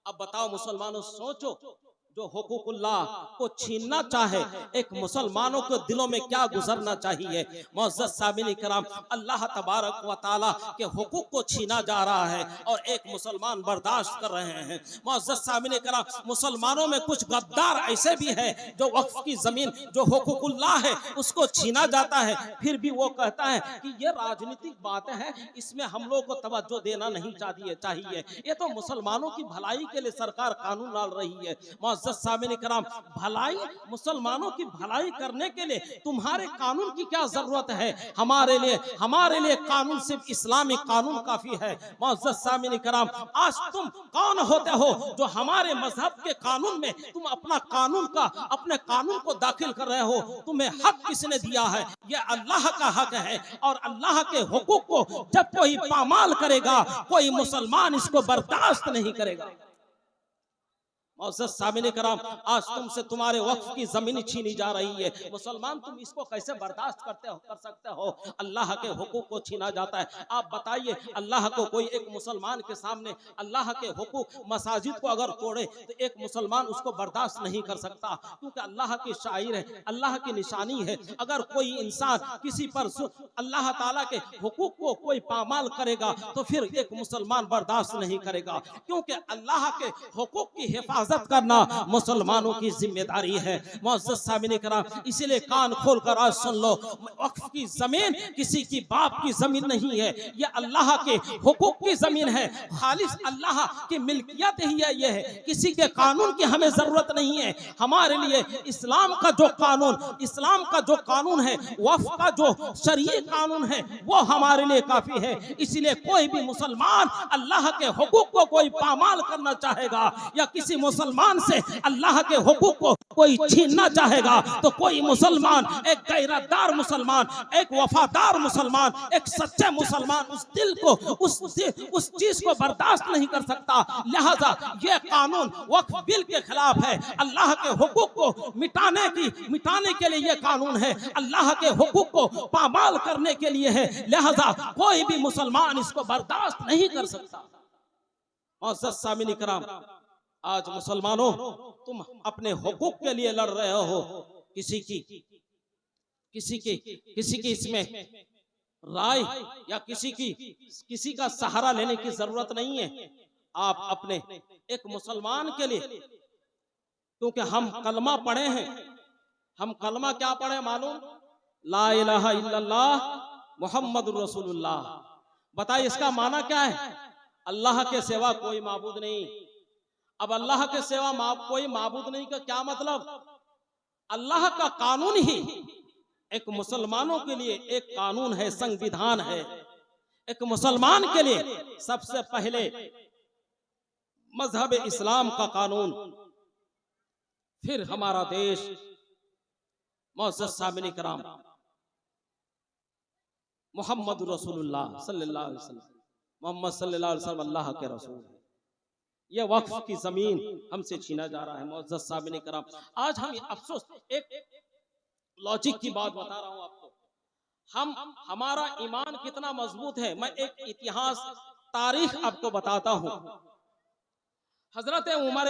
A: अब बताओ मुसलमानों, सोचो, जो हुकूकुल्लाह को छीनना चाहे, एक मुसलमानों के दिलों में क्या गुजरना चाहिए। मुअज़्ज़ज़ सामिन कराम, अल्लाह तबारक व तआला के हुकूक को छीना जा रहा है और एक मुसलमान बर्दाश्त कर रहे हैं। मुअज़्ज़ज़ सामिन कराम, मुसलमानों में कुछ गद्दार ऐसे भी है जो वक्फ की जमीन, जो हुकूकुल्लाह है, उसको छीना जाता है, फिर भी वो कहता है कि ये राजनीतिक बातें हैं, इसमें हम लोग को तवज्जो देना नहीं चाहिए। ये तो मुसलमानों की भलाई के लिए सरकार कानून डाल रही है। सामिन कराम, भलाई, मुसलमानों की भलाई करने के लिए तुम्हारे कानून की क्या जरूरत है? हमारे लिए कानून सिर्फ इस्लामी कानून काफी है। मुअज़्ज़ज़ सामिन कराम, आज तुम कौन होते हो जो हमारे मजहब के कानून में तुम अपने कानून को दाखिल कर रहे हो? तुम्हें हक किसने दिया है? ये अल्लाह का हक है और अल्लाह के हुकूक को जब कोई पामाल करेगा, कोई मुसलमान इसको बर्दाश्त नहीं करेगा। सामिन कराम, आज तुमसे तुम्हारे वक्फ की जमीन छीनी जा रही है। मुसलमान, तुम इसको कैसे बर्दाश्त कर सकते हो? अल्लाह के हुकूक को छीना जाता है। आप बताइए, अल्लाह को कोई एक मुसलमान के सामने अल्लाह के हुकूक, मसाजिद को अगर तोड़े तो एक मुसलमान उसको बर्दाश्त नहीं कर सकता, क्योंकि अल्लाह की शायर है, अल्लाह की निशानी है। अगर कोई इंसान किसी पर अल्लाह ताला के हुकूक को कोई पामाल करेगा तो फिर एक मुसलमान बर्दाश्त नहीं करेगा, क्योंकि अल्लाह के हुकूक की हिफाजत करना मुसलमानों की जिम्मेदारी है। मुअज़्ज़ज़ सामिन कराम, इसीलिए कान खोलकर आज सुन लो, वक्फ की जमीन किसी की बाप की जमीन नहीं है, ये अल्लाह के हुकूक की जमीन है, खालिस अल्लाह की मिल्कियत ही है। ये है, किसी के कानून की हमें जरूरत नहीं है। हमारे लिए इस्लाम का जो कानून है, वक्फ का जो शरीय कानून है, वो हमारे लिए काफी है। इसीलिए कोई भी मुसलमान अल्लाह के हुकूक को कोई पामाल करना चाहेगा या किसी मुसलमान से अल्लाह के हुकूक को कोई छीनना चाहेगा, तो कोई मुसलमान, एक गैरतदार मुसलमान, एक वफादार मुसलमान, एक सच्चे मुसलमान उस दिल को, उस चीज को बर्दाश्त नहीं कर सकता। लिहाजा ये कानून वक्फ बिल के खिलाफ है। अल्लाह के हुकूक को मिटाने के लिए ये कानून है, अल्लाह के हुकूक को पामाल करने के लिए है। लिहाजा कोई भी मुसलमान इसको बर्दाश्त नहीं कर सकता। मुअज़्ज़ज़ सामिन कराम, आज मुसलमानों, तुम अपने हुकूक के लिए लड़ रहे हो, किसी की इसमें राय या किसी का सहारा लेने की जरूरत नहीं है। आप अपने एक मुसलमान के लिए, क्योंकि हम कलमा पढ़े हैं, हम कलमा क्या पढ़े मालूम? ला इलाहा इल्लल्लाह मुहम्मदुर रसूलुल्लाह। बताइए इसका माना क्या है? अल्लाह के सिवा कोई माबूद नहीं। अब अल्लाह के सिवा कोई माबूद नहीं का क्या मतलब? अल्लाह का कानून ही एक मुसलमानों के लिए एक कानून है, संविधान है। एक मुसलमान के लिए सबसे पहले मजहब इस्लाम का कानून, फिर हमारा देश। मुअज़्ज़ज़ सामिन इकराम, मोहम्मद रसूलुल्लाह सल्लल्लाहु अलैहि वसल्लम, मोहम्मद सल्लल्लाहु अलैहि वसल्लम अल्लाह के रसूल है। ये वक्फ की जमीन हमसे छीना जा रहा है। मुअज़्ज़ज़ सामिन इकराम, आज हम अफसोस, एक लॉजिक की बात बता रहा हूं आपको, हमारा ईमान कितना मजबूत है। मैं एक इतिहास तारीख आपको बताता हूं। हजरत उमर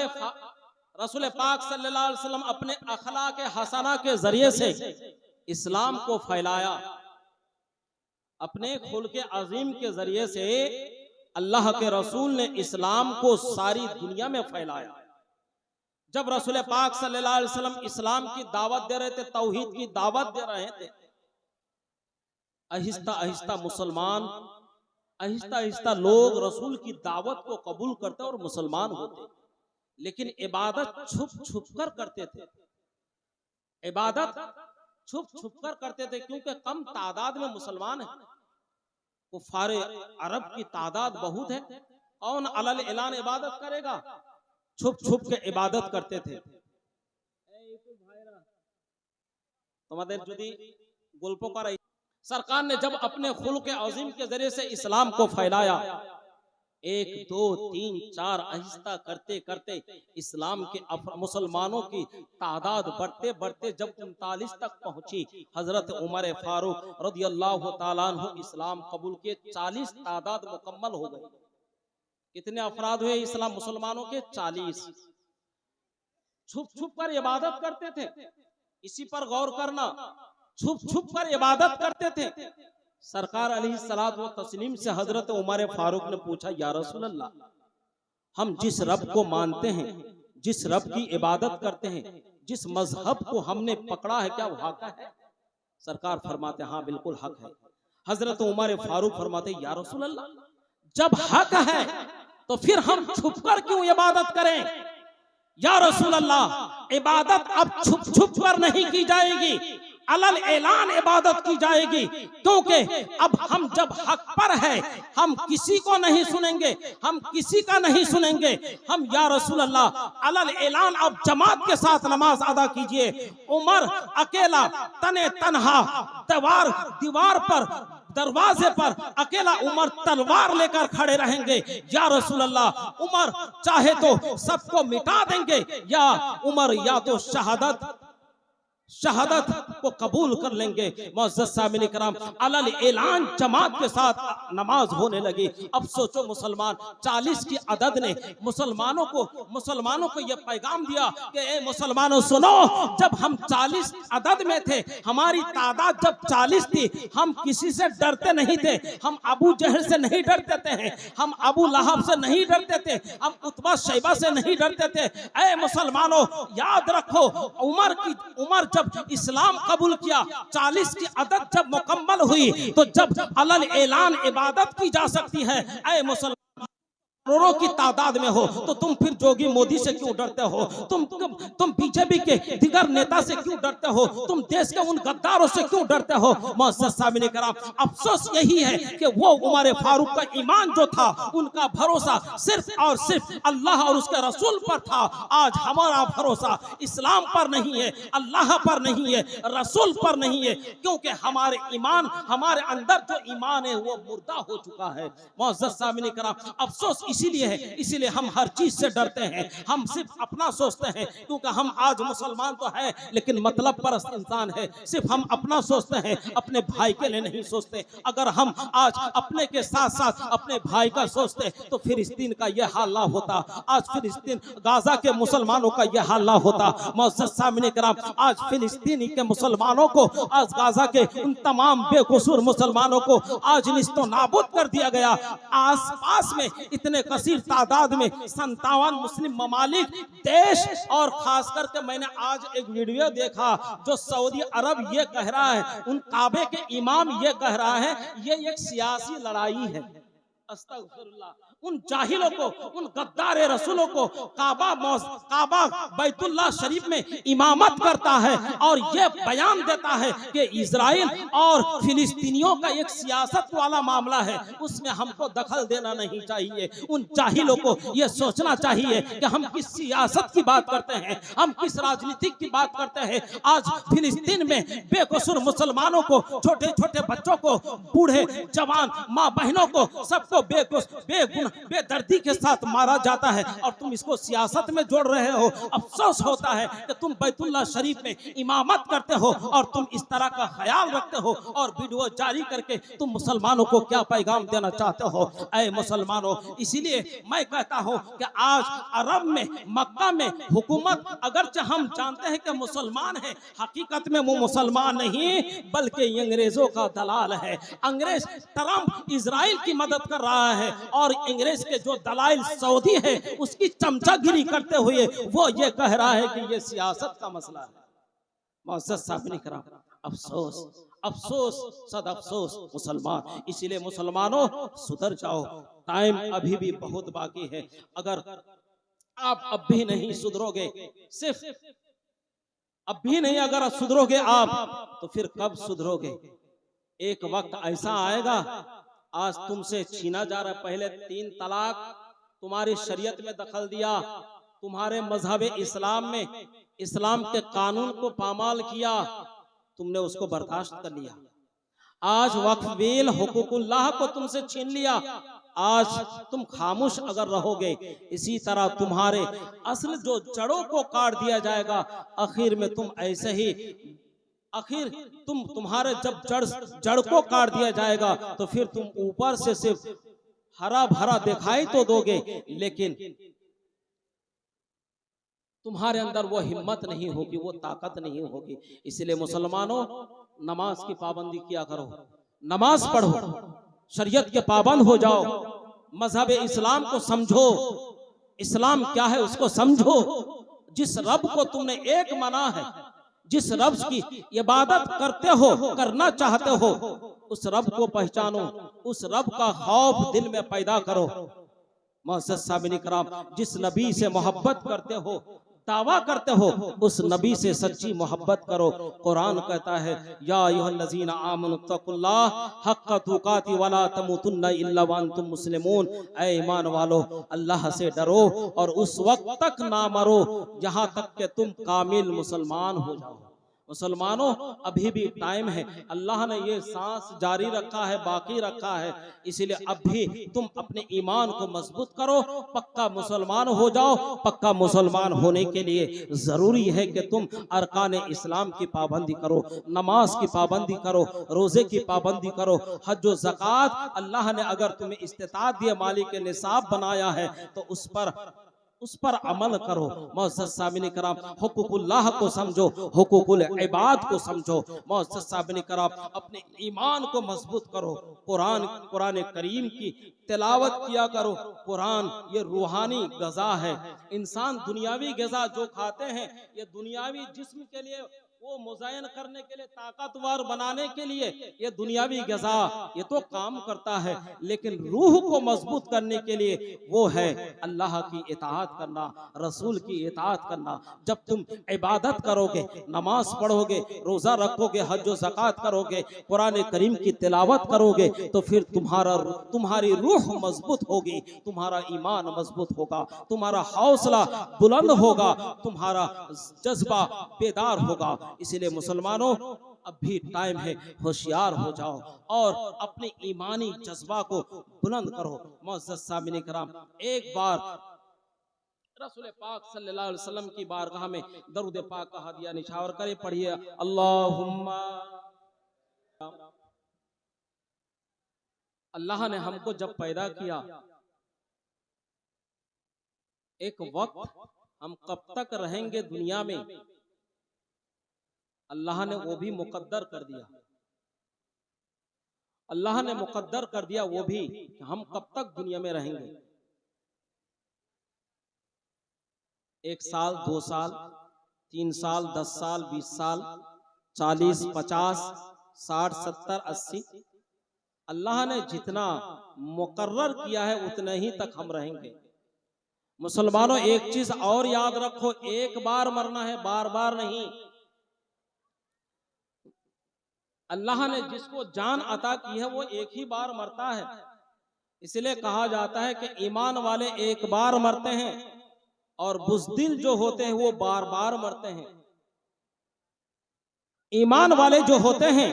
A: रसूल पाक सल्लल्लाहु अलैहि वसल्लम अपने अखलाक हसना के जरिए से इस्लाम को फैलाया। अपने खुल्क अजीम के जरिए से अल्लाह के रसूल ने इस्लाम को सारी दुनिया में फैलाया। जब रसूल पाक सल्लल्लाहु अलैहि वसल्लम इस्लाम की दावत दे रहे थे, तौहीद की दावत दे रहे थे, आहिस्ता आहिस्ता मुसलमान, आहिस्ता आहिस्ता लोग रसूल की दावत को कबूल करते और मुसलमान होते। लेकिन इबादत छुप छुप कर करते थे, इबादत छुप छुप कर करते थे, क्योंकि कम तादाद में मुसलमान है। कुफारे अरब की तादाद बहुत है, कौन अलल ऐलान इबादत करेगा? छुप छुप के इबादत करते थे। तुम्हारे जुदी गल्प कर सरकार ने जब अपने खुल्क अजीम के जरिए से इस्लाम को फैलाया, 1 2 3 4 आहिस्ता करते करते इस्लाम के मुसलमानों की तादाद बढ़ते बढ़ते जब 39 तक पहुंची, हजरत उमर फारूक रदियल्लाहु ताला अन्हु इस्लाम कबूल के 40 तादाद मुकम्मल हो गई। कितने अफराद हुए इस्लाम मुसलमानों के? 40। छुप छुप कर इबादत करते थे, इसी पर गौर करना। छुप छुप कर इबादत करते थे। सरकार अलैहिस्सलात व तस्लीम से हजरत उमर फारूक ने पूछा, या रसूल अल्लाह, हम जिस रब को मानते हैं, जिस रब की इबादत करते हैं, जिस मजहब को हमने पकड़ा है, क्या वो हक है? सरकार फरमाते, हाँ बिल्कुल हक है। हजरत उमर फारूक फरमाते, या रसूल अल्लाह, जब हक है तो फिर हम छुप कर क्यों इबादत करें? या रसूल अल्लाह, इबादत अब छुप छुप कर नहीं की जाएगी, अलल ऐलान इबादत की जाएगी, क्योंकि अब हम जब हक पर है, हम किसी को नहीं सुनेंगे, हम किसी का नहीं सुनेंगे। हम या रसूल अल्लाह, अलल ऐलान अब जमात के साथ नमाज अदा कीजिए। उमर अकेला तने तन्हा दीवार पर, दरवाजे पर अकेला उमर तलवार लेकर खड़े रहेंगे। या रसूल अल्लाह, उमर चाहे तो सबको मिटा देंगे, या उमर या तो शहादत को कबूल कर लेंगे। मुअज़्ज़ज़ सामिन इकराम, अलल ऐलान जमात के साथ नमाज होने लगी। अब सोचो मुसलमान, 40 की अदद ने मुसलमानों को यह पैगाम दिया कि ए मुसलमानों सुनो, जब हम 40 अदद में थे, हमारी तादाद जब 40 थी, हम किसी से डरते नहीं थे। हम अबू जहल से नहीं डरते थे, हम अबू लहब से नहीं डरते थे, हम उतबा शैबा से नहीं डरते थे। ए मुसलमानों, याद रखो, उमर जब इस्लाम कबूल किया, 40 की अदद जब मुकम्मल हुई, तो जब अलल ऐलान इबादत की जा सकती है, ऐ मुसलमान करोड़ों की तादाद में हो, तो तुम फिर जोगी मोदी से क्यों डरते हो? तुम बीजेपी के दिगर नेता से क्यों डरते हो? तुम देश के उन गद्दारों से क्यों डरते हो? मुअज़्ज़ज़ सामिन इकराम, अफसोस यही है कि वो उमर फारूक का ईमान जो था, उनका भरोसा सिर्फ और सिर्फ अल्लाह और उसके रसूल पर था। आज हमारा भरोसा इस्लाम पर नहीं है, अल्लाह पर नहीं है, रसूल पर नहीं है, क्योंकि हमारे ईमान, हमारे अंदर जो ईमान है वो मुर्दा हो चुका है। मुअज़्ज़ज़ सामिन इकराम, अफसोस इसीलिए है, इसीलिए हम हर चीज से डरते हैं, हम सिर्फ अपना सोचते हैं, क्योंकि हम आज मुसलमान तो है लेकिन मतलब परस्त इंसान है। सिर्फ हम अपना सोचते हैं, अपने भाई के लिए नहीं सोचते। अगर हम आज अपने के साथ साथ अपने भाई का सोचते तो फिलिस्तीन का यह हाल ना होता, आज फिलिस्तीन गाजा के मुसलमानों का यह हाल ना होता। मुअज़्ज़ज़ सामिन इकराम, आज फिलिस्तीनी के मुसलमानों को, आज गाजा के उन तमाम बेकसूर मुसलमानों को आज निस्तो नाबूद कर दिया गया। आस पास में इतने कसीर तादाद में 57 मुस्लिम ममालिक देश, और खास करके मैंने आज एक वीडियो देखा जो सऊदी अरब ये कह रहा है, उन काबे के इमाम ये कह रहा है, ये एक सियासी लड़ाई है। अस्तगफिरुल्लाह, उन जाहिलों को, उन गद्दार रसूलों को काबा बैतुल्लाह शरीफ में इमामत करता है और ये बयान देता है कि इजराइल और फिलिस्तीनियों का एक सियासत वाला मामला है, उसमें हमको दखल देना नहीं चाहिए। उन जाहिलों को ये सोचना चाहिए कि हम किस सियासत की बात करते हैं, हम किस राजनीति की बात करते हैं। आज फिलिस्तीन में बेकसूर मुसलमानों को, छोटे छोटे बच्चों को, बूढ़े जवान माँ बहनों को, सबको बेदर्दी के साथ मारा जाता है और तुम इसको सियासत में जोड़ रहे हो। अफसोस होता है कि तुम बैतुल्लाह शरीफ में इमामत करते हो और तुम इस तरह का ख्याल रखते हो और वीडियो जारी करके तुम मुसलमानों को क्या पैगाम देना चाहते हो। ऐ मुसलमानों, इसीलिए मैं कहता हूं कि आज अरब में, मक्का में हुकूमत, अगरचे हम जानते हैं कि मुसलमान है, हकीकत में वो मुसलमान नहीं बल्कि अंग्रेजों का दलाल है। अंग्रेज ट्रंप इजराइल की मदद कर रहा है और अंग्रेज के जो दलाइल सऊदी है उसकी चमचागिरी करते हुए वो ये कह रहा है कि ये सियासत का मसला है। मुअज़्ज़ज़ साहब इकराम, अफसोस अफसोस सद अफसोस मुसलमान। इसीलिए मुसलमानों सुधर जाओ, टाइम अभी भी बहुत बाकी है। अगर आप अब भी नहीं सुधरोगे, सिर्फ अब भी नहीं अगर सुधरोगे आप, तो फिर कब सुधरोगे? एक वक्त ऐसा आएगा, आज तुमसे छीना जा रहा है। पहले 3 तलाक तुम्हारी शरीयत में दखल दिया, तुम्हारे मजहब इस्लाम में इस्लाम के कानून को पामाल किया, तुमने उसको बर्दाश्त कर लिया। आज वक्फ बिल हुकूकुल्लाह को तुमसे छीन लिया, आज तुम खामोश अगर रहोगे, इसी तरह तुम्हारे असल जो जड़ों को काट दिया जाएगा। आखिर में तुम ऐसे ही, आखिर तुम्हारे जब जड़ को काट दिया जाएगा तो फिर तुम ऊपर से सिर्फ हरा भरा दिखाई तो दोगे, लेकिन तुम्हारे अंदर वो हिम्मत नहीं होगी, वो ताकत नहीं होगी। इसलिए मुसलमानों, नमाज की पाबंदी किया करो, नमाज पढ़ो, शरीयत के पाबंद हो जाओ, मजहब इस्लाम को समझो, इस्लाम क्या है उसको समझो। जिस रब को तुमने एक माना है, जिस रब की इबादत करते हो, करना चाहते हो, उस रब को पहचानो, उस रब का खौफ दिल में पैदा करो। मुअज़्ज़ज़ साहब इकराम, जिस नबी से मोहब्बत करते हो, दावा करते हो, उस नबी से सच्ची मोहब्बत करो। कुरान कहता है, या अय्युहल्लज़ीना आमनुत्तकुल्लाह हक्का तुकाती वला तमूतुन्ना इल्ला व अंतुम मुस्लिमून। ऐ ईमान वालो, अल्लाह से डरो और उस वक्त तक ना मरो जहां तक कि तुम कामिल मुसलमान हो जाओ। मुसलमानों, अभी भी टाइम है, अल्लाह ने ये सांस जारी रखा है, बाकी रखा है, इसीलिए अब भी तुम अपने ईमान को मजबूत करो, पक्का मुसलमान हो जाओ। पक्का मुसलमान होने के लिए जरूरी है कि तुम अरकान इस्लाम की पाबंदी करो, नमाज की पाबंदी करो, रोजे की पाबंदी करो, हज व ज़कात, अल्लाह ने अगर तुम्हें इस्तिताअत दिया, माली के निसाब बनाया है, तो उस पर अमल करो। मुअज़्ज़ज़ साहब इकराम, हुकूकुल्लाह को समझो, हुकूकुल इबाद को समझो। मुअज़्ज़ज़ साहब इकराम, अपने ईमान को मजबूत करो, कुरान करीम की तिलावत किया करो। कुरान ये रूहानी ग़िज़ा है। इंसान दुनियावी ग़िज़ा जो खाते हैं, ये दुनियावी जिस्म के लिए, वो मुज़य्यन करने के लिए, ताकतवर बनाने के लिए ये दुनियावी ग़िज़ा ये तो काम करता है, लेकिन रूह को मजबूत करने के लिए वो है अल्लाह की इताअत करना, रसूल की इताअत करना। जब तुम इबादत करोगे, नमाज पढ़ोगे, रोजा रखोगे, हज व ज़कात करोगे, कुरान करीम की तिलावत करोगे, तो फिर तुम्हारी रूह मजबूत होगी, तुम्हारा ईमान मजबूत होगा, तुम्हारा हौसला बुलंद होगा, तुम्हारा जज्बा बेदार होगा। इसीलिए मुसलमानों, अब भी टाइम है, होशियार हो जाओ और अपने ईमानी जज्बा को बुलंद करो। मुअज़्ज़ज़ साहब इकराम, एक बार रसूल पाक सल्लल्लाहु अलैहि वसल्लम की बारगाह में दरूद पाक का हदिया निछावर करे, पढ़िए अल्लाहुम्मा। अल्लाह ने हमको जब पैदा किया, एक वक्त हम कब तक रहेंगे दुनिया में, अल्लाह ने वो भी मुकद्दर कर दिया। अल्लाह ने मुकद्दर कर दिया वो भी कि हम कब तक दुनिया में रहेंगे। 1 साल, 2 साल, 3 साल, 10 साल, 20 साल, 40, 50, 60, 70, 80, अल्लाह ने जितना मुकर्रर किया है उतने ही तक हम रहेंगे। मुसलमानों एक चीज और याद रखो, एक बार मरना है, बार बार नहीं। अल्लाह ने जिसको जान अता की है वो एक ही बार मरता है। इसलिए कहा जाता है कि ईमान वाले एक बार मरते हैं और बुज़दिल जो होते हैं वो बार बार मरते हैं। ईमान वाले जो होते हैं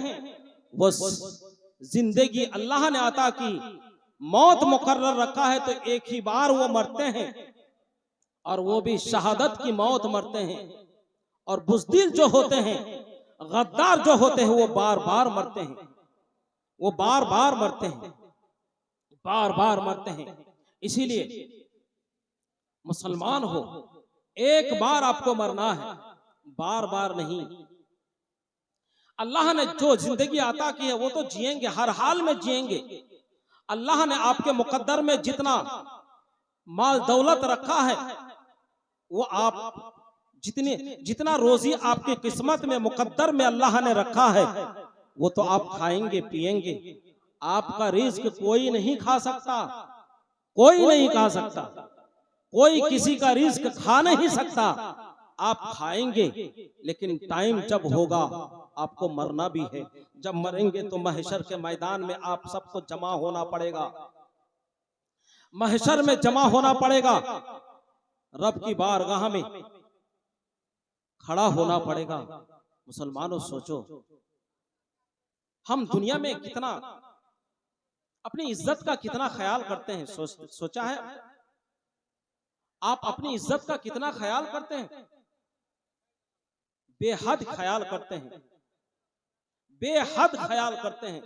A: वो जिंदगी अल्लाह ने अता की, मौत मुकर्रर रखा है तो एक ही बार वो मरते हैं और वो भी शहादत की मौत मरते हैं। और बुज़दिल जो होते हैं, गद्दार जो होते हैं वो बार बार मरते हैं, वो बार बार मरते हैं, बार बार मरते हैं। इसीलिए मुसलमान हो, एक बार आपको मरना है, बार बार नहीं। अल्लाह ने जो जिंदगी अता की है वो तो जिएंगे, हर हाल में जिएंगे। अल्लाह ने आपके मुकद्दर में जितना माल दौलत रखा है वो आप जितना रोजी आपकी किस्मत में मुकद्दर में अल्लाह ने रखा है वो तो आप खाएंगे पिएंगे। आपका रिज्क कोई नहीं खा सकता, कोई नहीं खा सकता, कोई किसी का रिज्क खा नहीं सकता। आप खाएंगे लेकिन टाइम जब होगा आपको मरना भी है। जब मरेंगे तो महशर के मैदान में आप सबको जमा होना पड़ेगा, महशर में जमा होना पड़ेगा, रब की बारगाह में खड़ा होना पड़ेगा। मुसलमानों सोचो, हम दुनिया में कितना अपनी इज्जत का कितना ख्याल करते हैं, सोचा है आप अपनी इज्जत का कितना ख्याल करते हैं? बेहद ख्याल करते हैं, बेहद ख्याल करते हैं।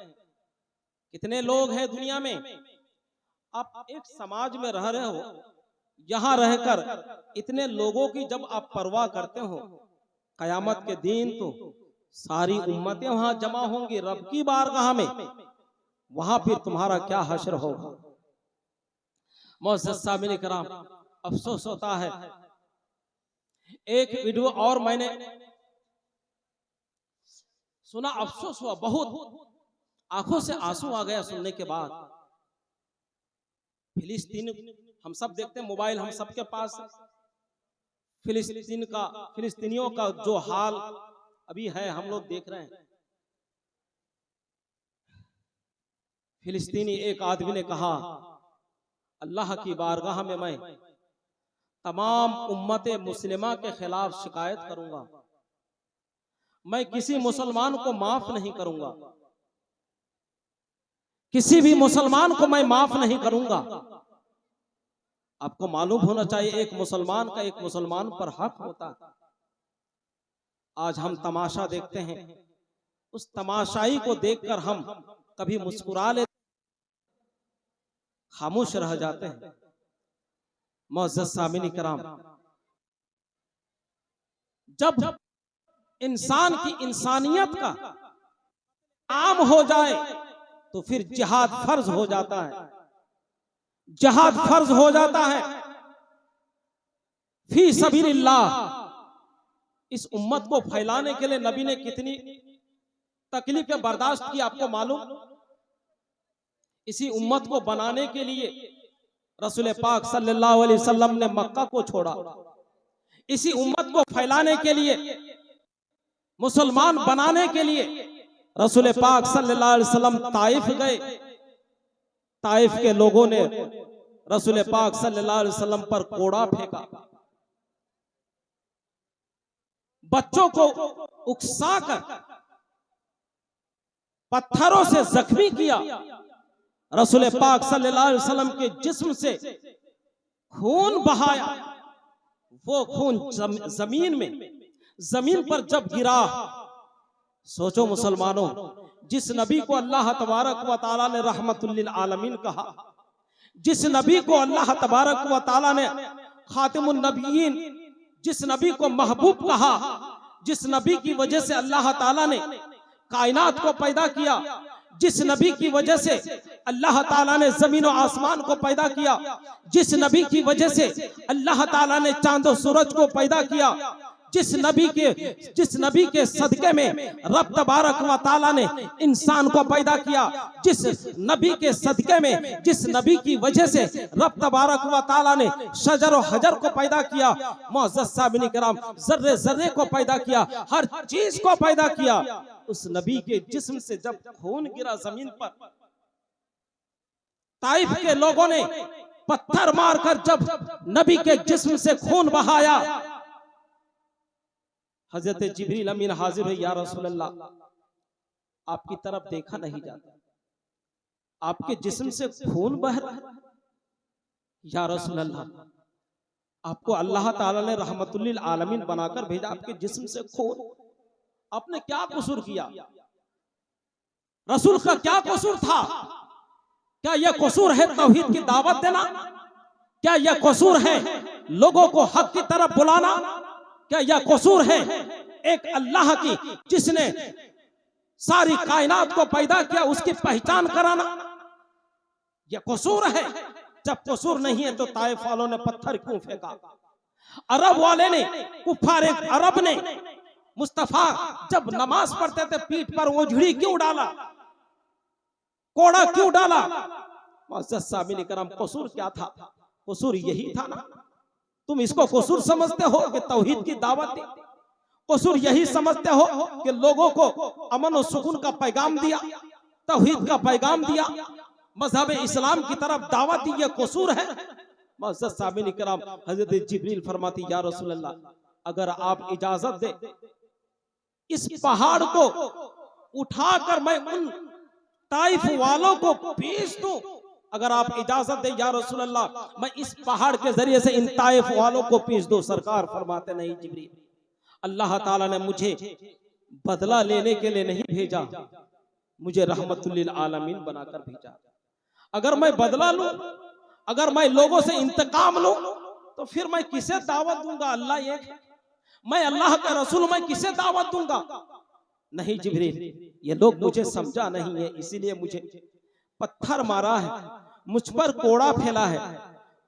A: कितने लोग हैं दुनिया में, आप एक समाज में रह रहे हो, यहां रहकर इतने लोगों की जब आप परवाह करते हो, कयामत के दिन तो सारी उम्मतें वहां जमा होंगी रब की बारगाह में, वहां फिर तुम्हारा क्या हश्र होगा। मोअज़्ज़ज़ सामिन कराम, अफसोस होता है, एक वीडियो और मैंने सुना, अफसोस हुआ, बहुत आंखों से आंसू आ गया सुनने के बाद। फिलिस्तीन, हम सब देखते हैं, मोबाइल हम सबके पास, फिलिस्तीनियों का जो हाल अभी है हम लोग देख रहे हैं। फिलिस्तीनी एक आदमी ने कहा, अल्लाह की बारगाह में मैं तमाम उम्मते मुस्लिमा के खिलाफ शिकायत करूंगा, मैं किसी मुसलमान को माफ नहीं करूंगा, किसी भी मुसलमान को मैं माफ नहीं करूंगा। आपको मालूम होना चाहिए एक मुसलमान का एक मुसलमान पर हक होता है। आज हम तमाशा देखते हैं, उस तमाशाई को देखकर हम कभी मुस्कुरा लेते, खामोश रह जाते हैं। मुअज़्ज़ज़ सामिन कराम, जब इंसान की इंसानियत का आम हो जाए तो फिर जिहाद फर्ज हो जाता है, जिहाद फर्ज हो जाता है फी सबीलिल्लाह। इस उम्मत को फैलाने के लिए नबी ने कितनी तकलीफें बर्दाश्त की आपको मालूम। इसी उम्मत को बनाने के लिए रसूल पाक सल्लल्लाहु अलैहि वसल्लम ने मक्का को छोड़ा, इसी उम्मत को फैलाने के लिए, मुसलमान बनाने के लिए रसूल पाक सल्लल्लाहु अलैहि वसल्लम ताइफ गए। ताइफ के लोगों ने रसूल पाक सल्लल्लाहु अलैहि वसल्लम पर कोड़ा फेंका, बच्चों को उकसाकर पत्थरों से जख्मी किया। रसूल पाक सल्लल्लाहु अलैहि वसल्लम के जिस्म से खून बहाया, वो खून जमीन पर जब गिरा, सोचो मुसलमानों, जिस नबी को अल्लाह तबारक व तआला ने रहमतुल लिल आलमीन कहा, जिस नबी को अल्लाह तबारक व तआला ने खातिमुन नबिय्यीन, जिस नबी को महबूब कहा, जिस नबी की वजह से अल्लाह ताला ने कायनात को पैदा किया, जिस नबी की वजह से अल्लाह ताला ने जमीन और आसमान को पैदा किया, जिस नबी की वजह से अल्लाह ताला ने चांद और सूरज को पैदा किया, जिस नबी के सदके में रब तबारक व तआला ने इंसान को पैदा किया, जिस नबी के सदके में, जिस नबी की वजह से रब तबारक व तआला ने शजर और हजर को पैदा किया, मुअज़्ज़ज़ सामिईन किराम, जर्रे जर्रे को पैदा किया, हर चीज को पैदा किया, उस नबी के जिस्म से जब खून गिरा जमीन पर, ताइफ के लोगों ने पत्थर मारकर जब नबी के जिस्म से खून बहाया, हजरत जिब्रील अमीन हाजिर है, या रसूल अल्लाह, आपकी तरफ देखा नहीं जाता, आपके जिस्म से खून बह रहा है, या रसूल अल्लाह, आपको अल्लाह ताला ने रहमतुल लिल आलमीन बनाकर भेजा, आपके जिस्म से खून, आपने क्या कसूर किया? रसूल का क्या कसूर था? क्या यह कसूर है तौहीद की दावत देना? क्या यह कसूर है लोगों को हक की तरफ बुलाना? क्या यह कसूर है एक अल्लाह की, जिसने सारी कायनात को पैदा किया, उसकी पहचान कराना? यह कसूर है? जब कसूर नहीं है तो ताइफ वालों ने पत्थर क्यों फेंका? अरब वाले ने, कुफार अरब ने मुस्तफा जब नमाज पढ़ते थे पीठ पर ओझड़ी क्यों डाला, कोड़ा क्यों डाला? मुअज़्ज़ज़ सामिईन किराम, कसूर क्या था? कसूर यही था ना? तुम इसको कसूर समझते हो कि तौहीद की दावत दी? कसूर यही समझते हो कि लोगों को अमन और सुकून का पैगाम दिया, तौहीद का पैगाम दिया, मजहब इस्लाम की तरफ दावत दी? ये कसूर है? मुअज़्ज़ज़ सामिईन किराम, हज़रत जिब्रील फरमाती, या रसूल अल्लाह, अगर आप इजाजत दे, इस पहाड़ को उठाकर मैं उन ताइफ वालों को पीस दूं, अगर आप इजाजत दे या रसूल अल्लाह, मैं इस पहाड़ के जरिए से इन ताइफ वालों को पीस दूं। सरकार फरमाते, नहीं जिब्रील, अल्लाह ताला ने मुझे बदला लेने के लिए नहीं भेजा, मुझे रहमतुल लिल आलमीन बनाकर भेजा। अगर मैं बदला लूं, अगर मैं लोगों से इंतकाम लूं, तो फिर मैं किसे दावत दूंगा? अल्लाह एक है, मैं अल्लाह का रसूल, मैं किसे दावत दूंगा? नहीं जिब्रील, ये लोग मुझे समझा नहीं है, इसीलिए मुझे पत्थर मारा है, मुझ पर कोड़ा फैला है,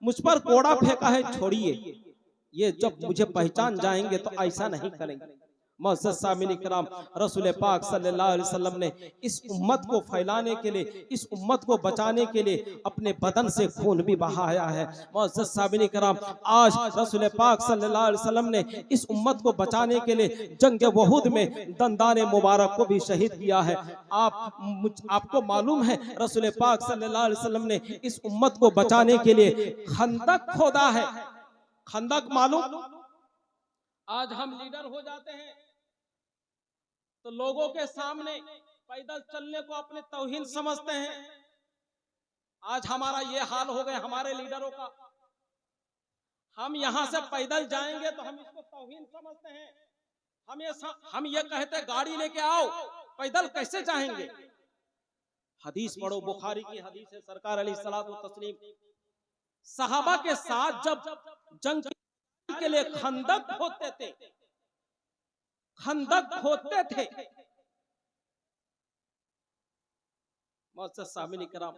A: मुझ पर कोड़ा फेंका है, छोड़िए, ये जब मुझे पहचान जाएंगे तो ऐसा नहीं करेंगे। मुअज़्ज़ज़ सामिईन किराम, रसूल पाक सल्लल्लाहु अलैहि वसल्लम ने इस उम्मत को फैलाने के लिए, इस उम्मत को बचाने के लिए अपने बदन से खून भी बहाया है। मुअज़्ज़ज़ सामिईन किराम, आज रसूल पाक सल्लल्लाहु अलैहि वसल्लम ने इस उम्मत को बचाने के लिए जंग वहूद में दंदान मुबारक को भी शहीद किया है। आपको मालूम है रसूल पाक सल्लल्लाहु अलैहि वसल्लम ने इस उम्मत को बचाने के लिए खंदक खोदा है। खंदक मालूम? आज हम लीडर हो जाते हैं तो लोगों के सामने पैदल चलने को अपने तौहीन समझते हैं। आज हमारा ये हाल हो गया हमारे लीडरों का, हम यहां से पैदल जाएंगे तो हम इसको तौहीन समझते हैं। हम ये कहते गाड़ी लेके आओ, पैदल कैसे जाएंगे? हदीस पढ़ो, बुखारी की हदीस है, सरकार अलैहिस्सलातु व तस्लीम सहाबा के साथ जब जंग के लिए खंदक खोदते थे, खंदक खोदते थे, मुअज़्ज़ज़ सामिईन किराम,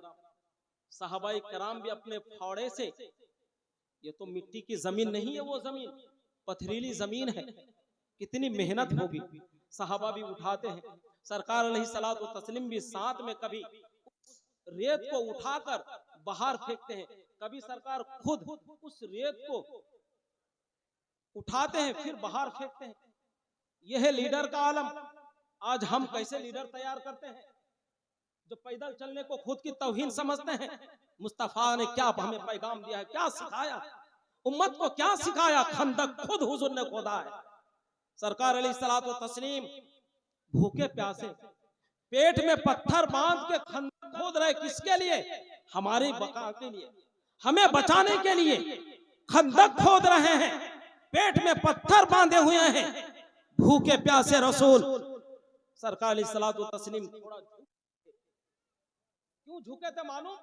A: सहाबाए किराम भी अपने फावड़े से, ये तो मिट्टी की जमीन नहीं है, वो जमीन पथरीली जमीन है, कितनी मेहनत होगी, सहाबा भी उठाते हैं। सरकार अलैहिस्सलातु व तस्लीम भी साथ में कभी रेत को उठाकर बाहर फेंकते हैं, कभी सरकार खुद उस रेत को उठाते हैं फिर बाहर फेंकते हैं। यह है लीडर का आलम। आज हम कैसे लीडर तैयार करते हैं जो पैदल चलने को खुद की तौहीन समझते हैं। मुस्तफा ने क्या हमें पैगाम दिया है, क्या सिखाया, उम्मत को क्या सिखाया? खंदक खुद हुजूर ने खोदा है। सरकार अलैहिस्सलातु व तस्लीम भूखे प्यासे पेट में पत्थर बांध के खंदक खोद रहे, किसके लिए? हमारी बका के लिए, हमें बचाने के लिए खंदक खोद रहे हैं, पेट में पत्थर बांधे हुए हैं, भूखे प्यासे रसूल सरकार अलैहिस्सलातु व तस्लीम थोड़ा क्यों झुके थे मालूम?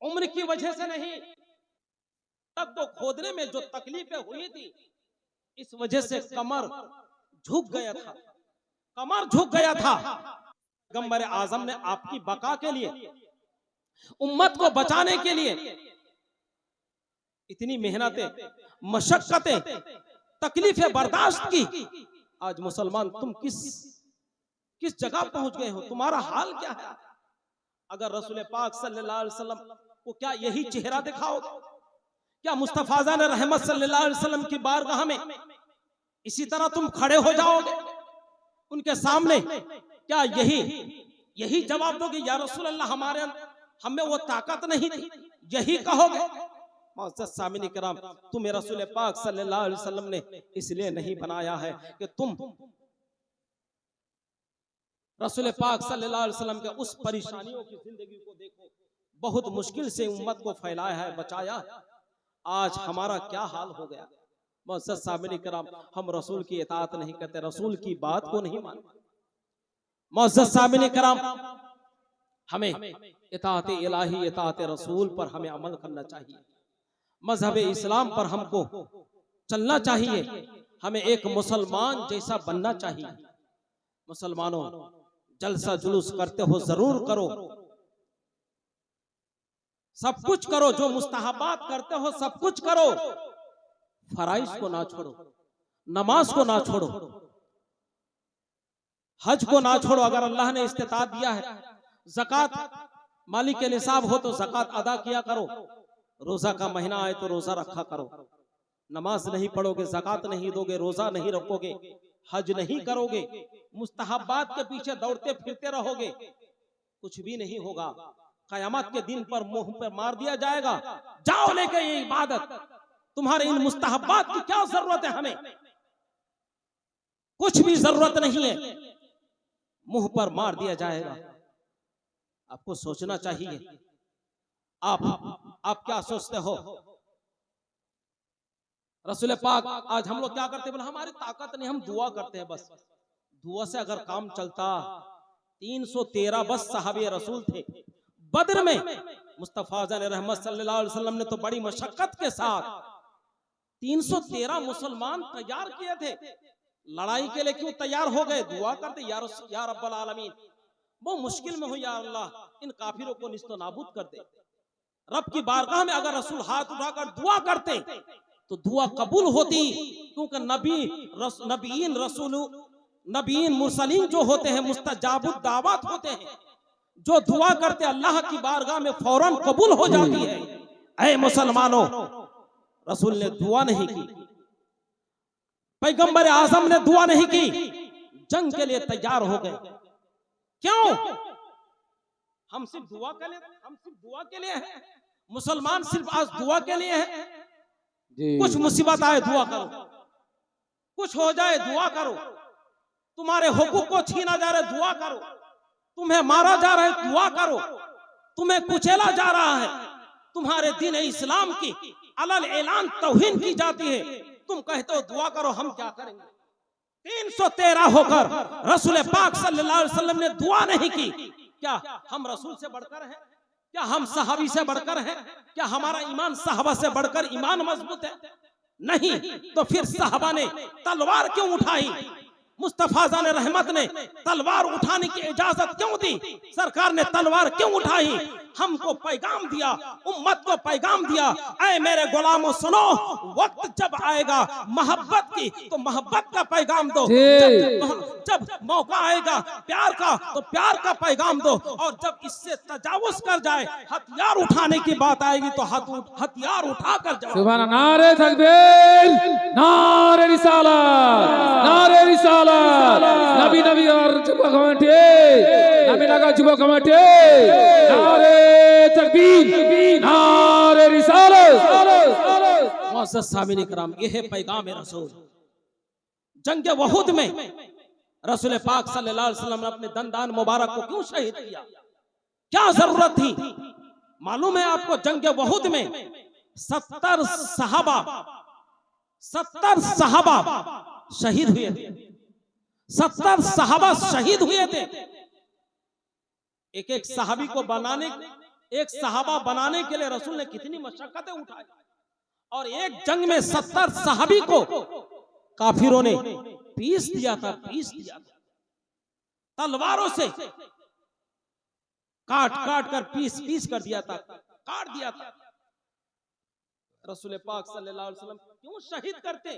A: उम्र की वजह से नहीं, तक को खोदने में जो तकलीफें हुई थी इस वजह से कमर झुक गया था, कमर झुक गया था। पैगंबर आजम ने आपकी बका के लिए, उम्मत को बचाने के लिए इतनी मेहनतें, मशक्कतें तकलीफें बर्दाश्त की, आज मुसलमान तुम किस जगह पहुंच गए हो, तुम्हारा हाल क्या है? अगर रसूल पाक सल्लल्लाहु अलैहि वसल्लम को क्या यही चेहरा दिखाओगे? क्या मुस्तफाज़ान रहमत सल्लल्लाहु अलैहि वसल्लम की बारगाह में इसी तरह तुम खड़े हो जाओगे उनके सामने? क्या यही जवाब दोगे, या रसूल अल्लाह हमें वो ताकत नहीं थी, यही कहोगे? मोअज़्ज़ज़ सामिन किराम, तुम्हें रसूल पाक सल्लल्लाहु अलैहि वसल्लम ने इसलिए नहीं बनाया है कि तुम रसूल पाक सल्लल्लाहु अलैहि वसल्लम के उस परेशानियों की जिंदगी को देखो, बहुत मुश्किल से उम्मत को फैलाया है, बचाया है। आज हमारा क्या हाल हो गया। मोअज़्ज़ज़ सामिन किराम, हम रसूल की इताअत नहीं करते, रसूल की बात को नहीं मानते। मोअज़्ज़ज़ सामिन किराम, हमें इताअत इलाही, इताअत रसूल पर हमें अमल करना चाहिए। मजहब इस्लाम पर हमको चलना चाहिए। हमें एक मुसलमान जैसा बनना चाहिए। मुसलमानों, जलसा जुलूस करते हो जरूर करो, सब कुछ करो, जो मुस्तहबात करते हो सब कुछ करो, फराइज को ना छोड़ो, नमाज को ना छोड़ो, हज को ना छोड़ो। अगर अल्लाह ने इस्तिताअत दिया है, ज़कात मालिक के निसाब हो तो ज़कात अदा किया करो। रोजा का महीना आए तो रोजा रखा करो। नमाज नहीं पढ़ोगे, ज़कात नहीं दोगे, रोजा नहीं रखोगे, हज नहीं करोगे, मुस्तहबात के पीछे दौड़ते फिरते रहोगे, कुछ भी नहीं होगा। कयामत के दिन पर मुंह पे मार दिया जाएगा, जाओ लेके ये इबादत, तुम्हारे इन मुस्तहबात की क्या जरूरत है, हमें कुछ भी जरूरत नहीं है, मुंह पर मार दिया जाएगा। आपको सोचना चाहिए। आप क्या सोचते हो? रसूल पाक, आज हम लोग क्या करते हैं, बोले हमारी ताकत नहीं, हम दुआ करते हैं बस। दुआ से अगर काम चलता, 313 बस सहाबे रसूल थे बद्र में। मुस्तफाज़ान रहमत सल्लल्लाहु अलैहि वसल्लम ने तो बड़ी मशक्कत के साथ 313 मुसलमान तैयार किए थे। लड़ाई के लिए क्यों तैयार हो गए? दुआ करते, या रब्बल आलमीन, वो मुश्किल में हो, या अल्लाह इन काफिरों को निस्तो नाबूद कर दे। रब की बारगाह में अगर रसूल हाथ उठाकर दुआ करते तो दुआ कबूल होती, क्योंकि नबीन मुरसलीन जो होते हैं मुस्तजाबुद दावत होते हैं, जो दुआ करते अल्लाह की बारगाह में फौरन कबूल हो जाती है। ऐ मुसलमानों, रसूल ने दुआ नहीं की, पैगंबर आजम ने दुआ नहीं की, जंग के लिए तैयार हो गए। क्यों? हम सिर्फ दुआ के लिए हैं। मुसलमान सिर्फ आज दुआ के लिए है। कुछ मुसीबत आए दुआ करो, कुछ हो जाए दुआ करो, तुम्हारे हुकूक को छीना जा रहा है दुआ करो, तुम्हें मारा जा रहा है दुआ करो, तुम्हें कुचला जा रहा है, तुम्हारे दीन इस्लाम की अलल ऐलान तौहीन की जाती है, तुम कहते हो दुआ करो। हम क्या करेंगे? 313 होकर रसूल पाक सल्लल्लाहु अलैहि वसल्लम ने दुआ नहीं की। क्या हम रसूल से बढ़कर हैं? क्या हम सहाबी से बढ़कर हैं? क्या हमारा ईमान सहाबा से बढ़कर ईमान मजबूत है? नहीं। तो फिर सहाबा ने तलवार क्यों उठाई? मुस्तफाज़ान रहमत ने तलवार उठाने की इजाजत क्यों दी? सरकार ने तलवार क्यों उठाई? हमको पैगाम दिया, उम्मत को पैगाम दिया, ऐ मेरे गुलामों सुनो, वक्त जब आएगा मोहब्बत की तो मोहब्बत का पैगाम दो, जब मौका आएगा प्यार का तो प्यार का पैगाम दो, और जब इससे तजावुज कर जाए, हथियार उठाने की बात आएगी तो हथियार उठा कर जाओ।
B: सुभान अल्लाह, नारे तकबीर, नारे रिसालत, नारे रिसालत, नबी और जुबा कमेटी, नबी लगा जुबा कमेटी, नारे तकबीर, नारे रिसालत।
A: मुअज़्ज़ज़ सामिन इकराम, ये है पैगाम रसूल। जंग वहूद में रसूल पाक सल्लल्लाहु अलैहि वसल्लम ने अपने दंदान मुबारक को क्यों शहीद किया? क्या जरूरत थी? मालूम है आपको, जंग वहूद में 70 सहाबा शहीद हुए थे। 70 सहाबा शहीद हुए थे। एक सहाबी को एक सहाबा बनाने के लिए रसूल ने कितनी मशक्कतें उठाई, और एक जंग में 70 सहाबी को काफिरों ने पीस दिया था, तलवारों से काट कर पीस कर दिया था, काट दिया था। रसूल पाक सल्लल्लाहु अलैहि वसल्लम क्यों शहीद करते?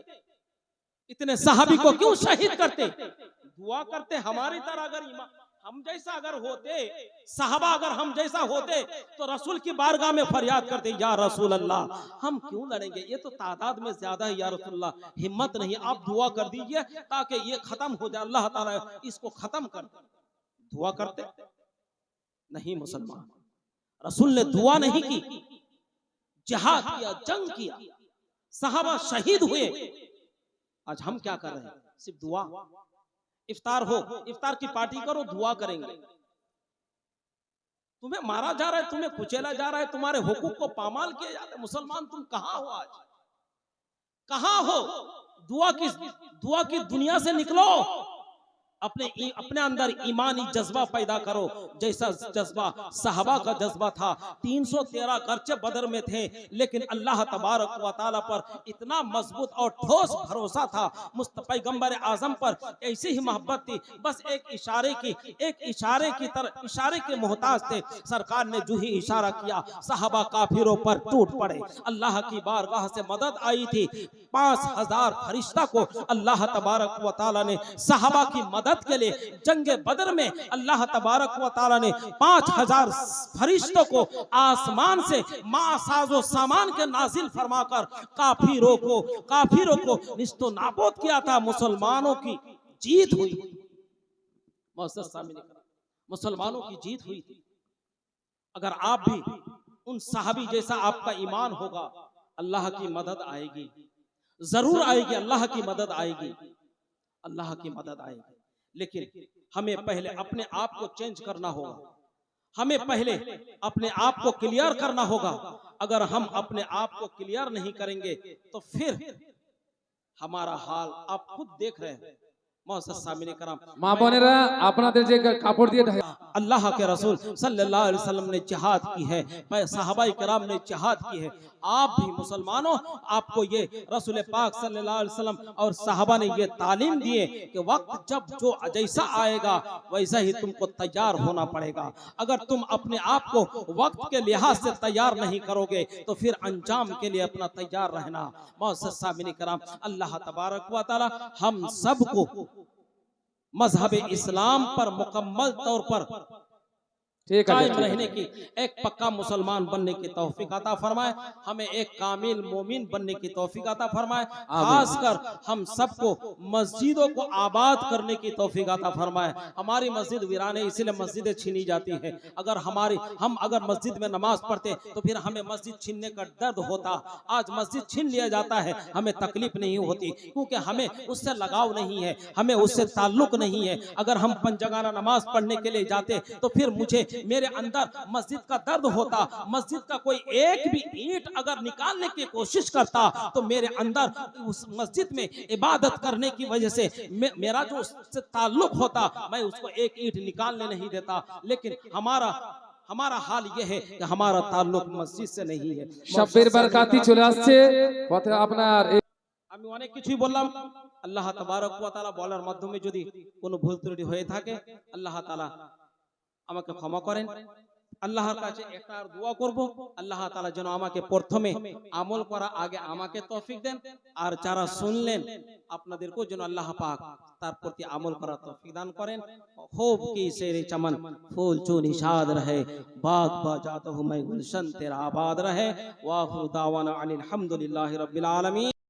A: इतने सहाबी को क्यों शहीद करते? दुआ करते हमारी तरह अगर हम जैसा अगर होते, साहबा अगर हम जैसा होते तो रसूल की बारगाह में फरियाद करते, या रसूल अल्लाह हम क्यों लड़ेंगे, ये तो तादाद में ज्यादा है, या रसूल अल्लाह हिम्मत नहीं, आप दुआ कर दीजिए ताकि ये खत्म हो जाए, अल्लाह ताला इसको खत्म कर दे। दुआ करते नहीं मुसलमान, रसूल ने दुआ नहीं की, जिहाद किया, जंग किया, साहबा शहीद हुए। आज हम क्या कर रहे हैं? सिर्फ दुआ। इफ्तार हो, इफ्तार की पार्टी करो, दुआ करेंगे। तुम्हें मारा जा रहा है, तुम्हें कुचला जा रहा है, तुम्हारे हुकूक को पामाल किया जाता है, मुसलमान तुम कहां हो? आज कहां हो? दुआ की दुनिया से निकलो, अपने अंदर ईमानी जज्बा पैदा करो, जैसा जज्बा साहबा का जज्बा था। 313 गर्चे बदर में थे, लेकिन अल्लाह तबारक व तआला पर इतना मजबूत और ठोस भरोसा था, पैगंबर आजम पर ऐसी ही मोहब्बत थी, बस एक इशारे के मोहताज थे। सरकार ने जो ही इशारा किया, साहबा काफिरों पर टूट पड़े। अल्लाह की बारगाह से मदद आई थी, 5000 फरिश्ता को अल्लाह तबारक व तआला ने साहबा की मदद के लिए जंगे बदर में अल्लाह तबारक व तआला ने 5000 फरिश्तों को आसमान से मासाजो सामान के नाजिल फरमाकर काफिरों को निस्तो नाबूद किया था। मुसलमानों की जीत हुई, मुसलमानों की जीत हुई थी। अगर आप भी उन साहबी जैसा आपका ईमान होगा, अल्लाह की मदद आएगी, जरूर आएगी, अल्लाह की मदद आएगी, अल्लाह की मदद आएगी। लेकिन हमें पहले अपने आप को चेंज करना होगा, हमें पहले अपने आप को क्लियर करना होगा। अगर हम अपने आप को क्लियर नहीं करेंगे तो फिर हमारा हाल आप खुद देख रहे हैं।
B: মা বোনেরা, আপনাদের যে কাপড় দিয়ে
A: अल्लाह के रसूल सल्लल्लाहु अलैहि वसल्लम ने जिहाद की है, सहाबाए किराम ने जिहाद की है। आप भी मुसलमानों, आपको ये रसूल पाक सल्लल्लाहु अलैहि वसल्लम और साहबा ने ये तालीम दिए कि वक्त जब जो जैसा आएगा वैसा ही तुमको तैयार होना पड़ेगा। अगर तुम अपने आप को वक्त के लिहाज से तैयार नहीं करोगे तो फिर अंजाम के लिए अपना तैयार रहना। मोअज़्ज़ज़ सामिन किराम, अल्लाह तबारक व तआला हम सबको मजहब इस्लाम पर मुकम्मल तौर पर कायम रहने की, एक पक्का मुसलमान बनने की तौफीक अता फरमाए, हमें एक कामिल मोमिन बनने की तौफीक अता फरमाए। खासकर हम सबको मस्जिदों को आबाद करने की तौफीक अता फरमाए। हमारी मस्जिद वीराने, इसीलिए मस्जिदें छीनी जाती है। अगर हम अगर मस्जिद में नमाज पढ़ते तो फिर हमें मस्जिद छीनने का दर्द होता। आज मस्जिद छीन लिया जाता है, हमें तकलीफ नहीं होती, क्योंकि हमें उससे लगाव नहीं है, हमें उससे ताल्लुक नहीं है। अगर हम पंजगाना नमाज पढ़ने के लिए जाते तो फिर मुझे मेरे अंदर मस्जिद का दर्द होता। मस्जिद का कोई एक भी ईंट अगर निकालने की कोशिश करता तो मेरे अंदर उस मस्जिद में इबादत करने की वजह से मेरा जो उससे ताल्लुक होता, मैं उसको एक ईंट निकालने नहीं देता। लेकिन हमारा हाल यह है कि हमारा ताल्लुक मस्जिद से नहीं है।
B: শব্দের বরকতি চলে আসছে পথে আপনার।
A: আমি অনেক কিছুই বললাম, আল্লাহ তাবারক ওয়া তাআলা বলার মাধ্যমে যদি কোনো ভুল ত্রুটি হয়ে থাকে আল্লাহ তাআলা আমাকে ক্ষমা করেন। আল্লাহর কাছে একটা আর দোয়া করব, আল্লাহ তাআলা যেন আমাকে প্রথমে আমল করা আগে আমাকে তৌফিক দেন, আর যারা শুনলেন আপনাদেরকেও যেন আল্লাহ পাক তার প্রতি আমল করার তৌফিক দান করেন। खूब की शेरे चमन फूल चू निशाद रहे, बाग बाजात हूँ मैं गुलशन तेरा आबाद रहे। वाखिर दावाना अनिल हम्दुलिल्लाहि रब्बिल आलमीन।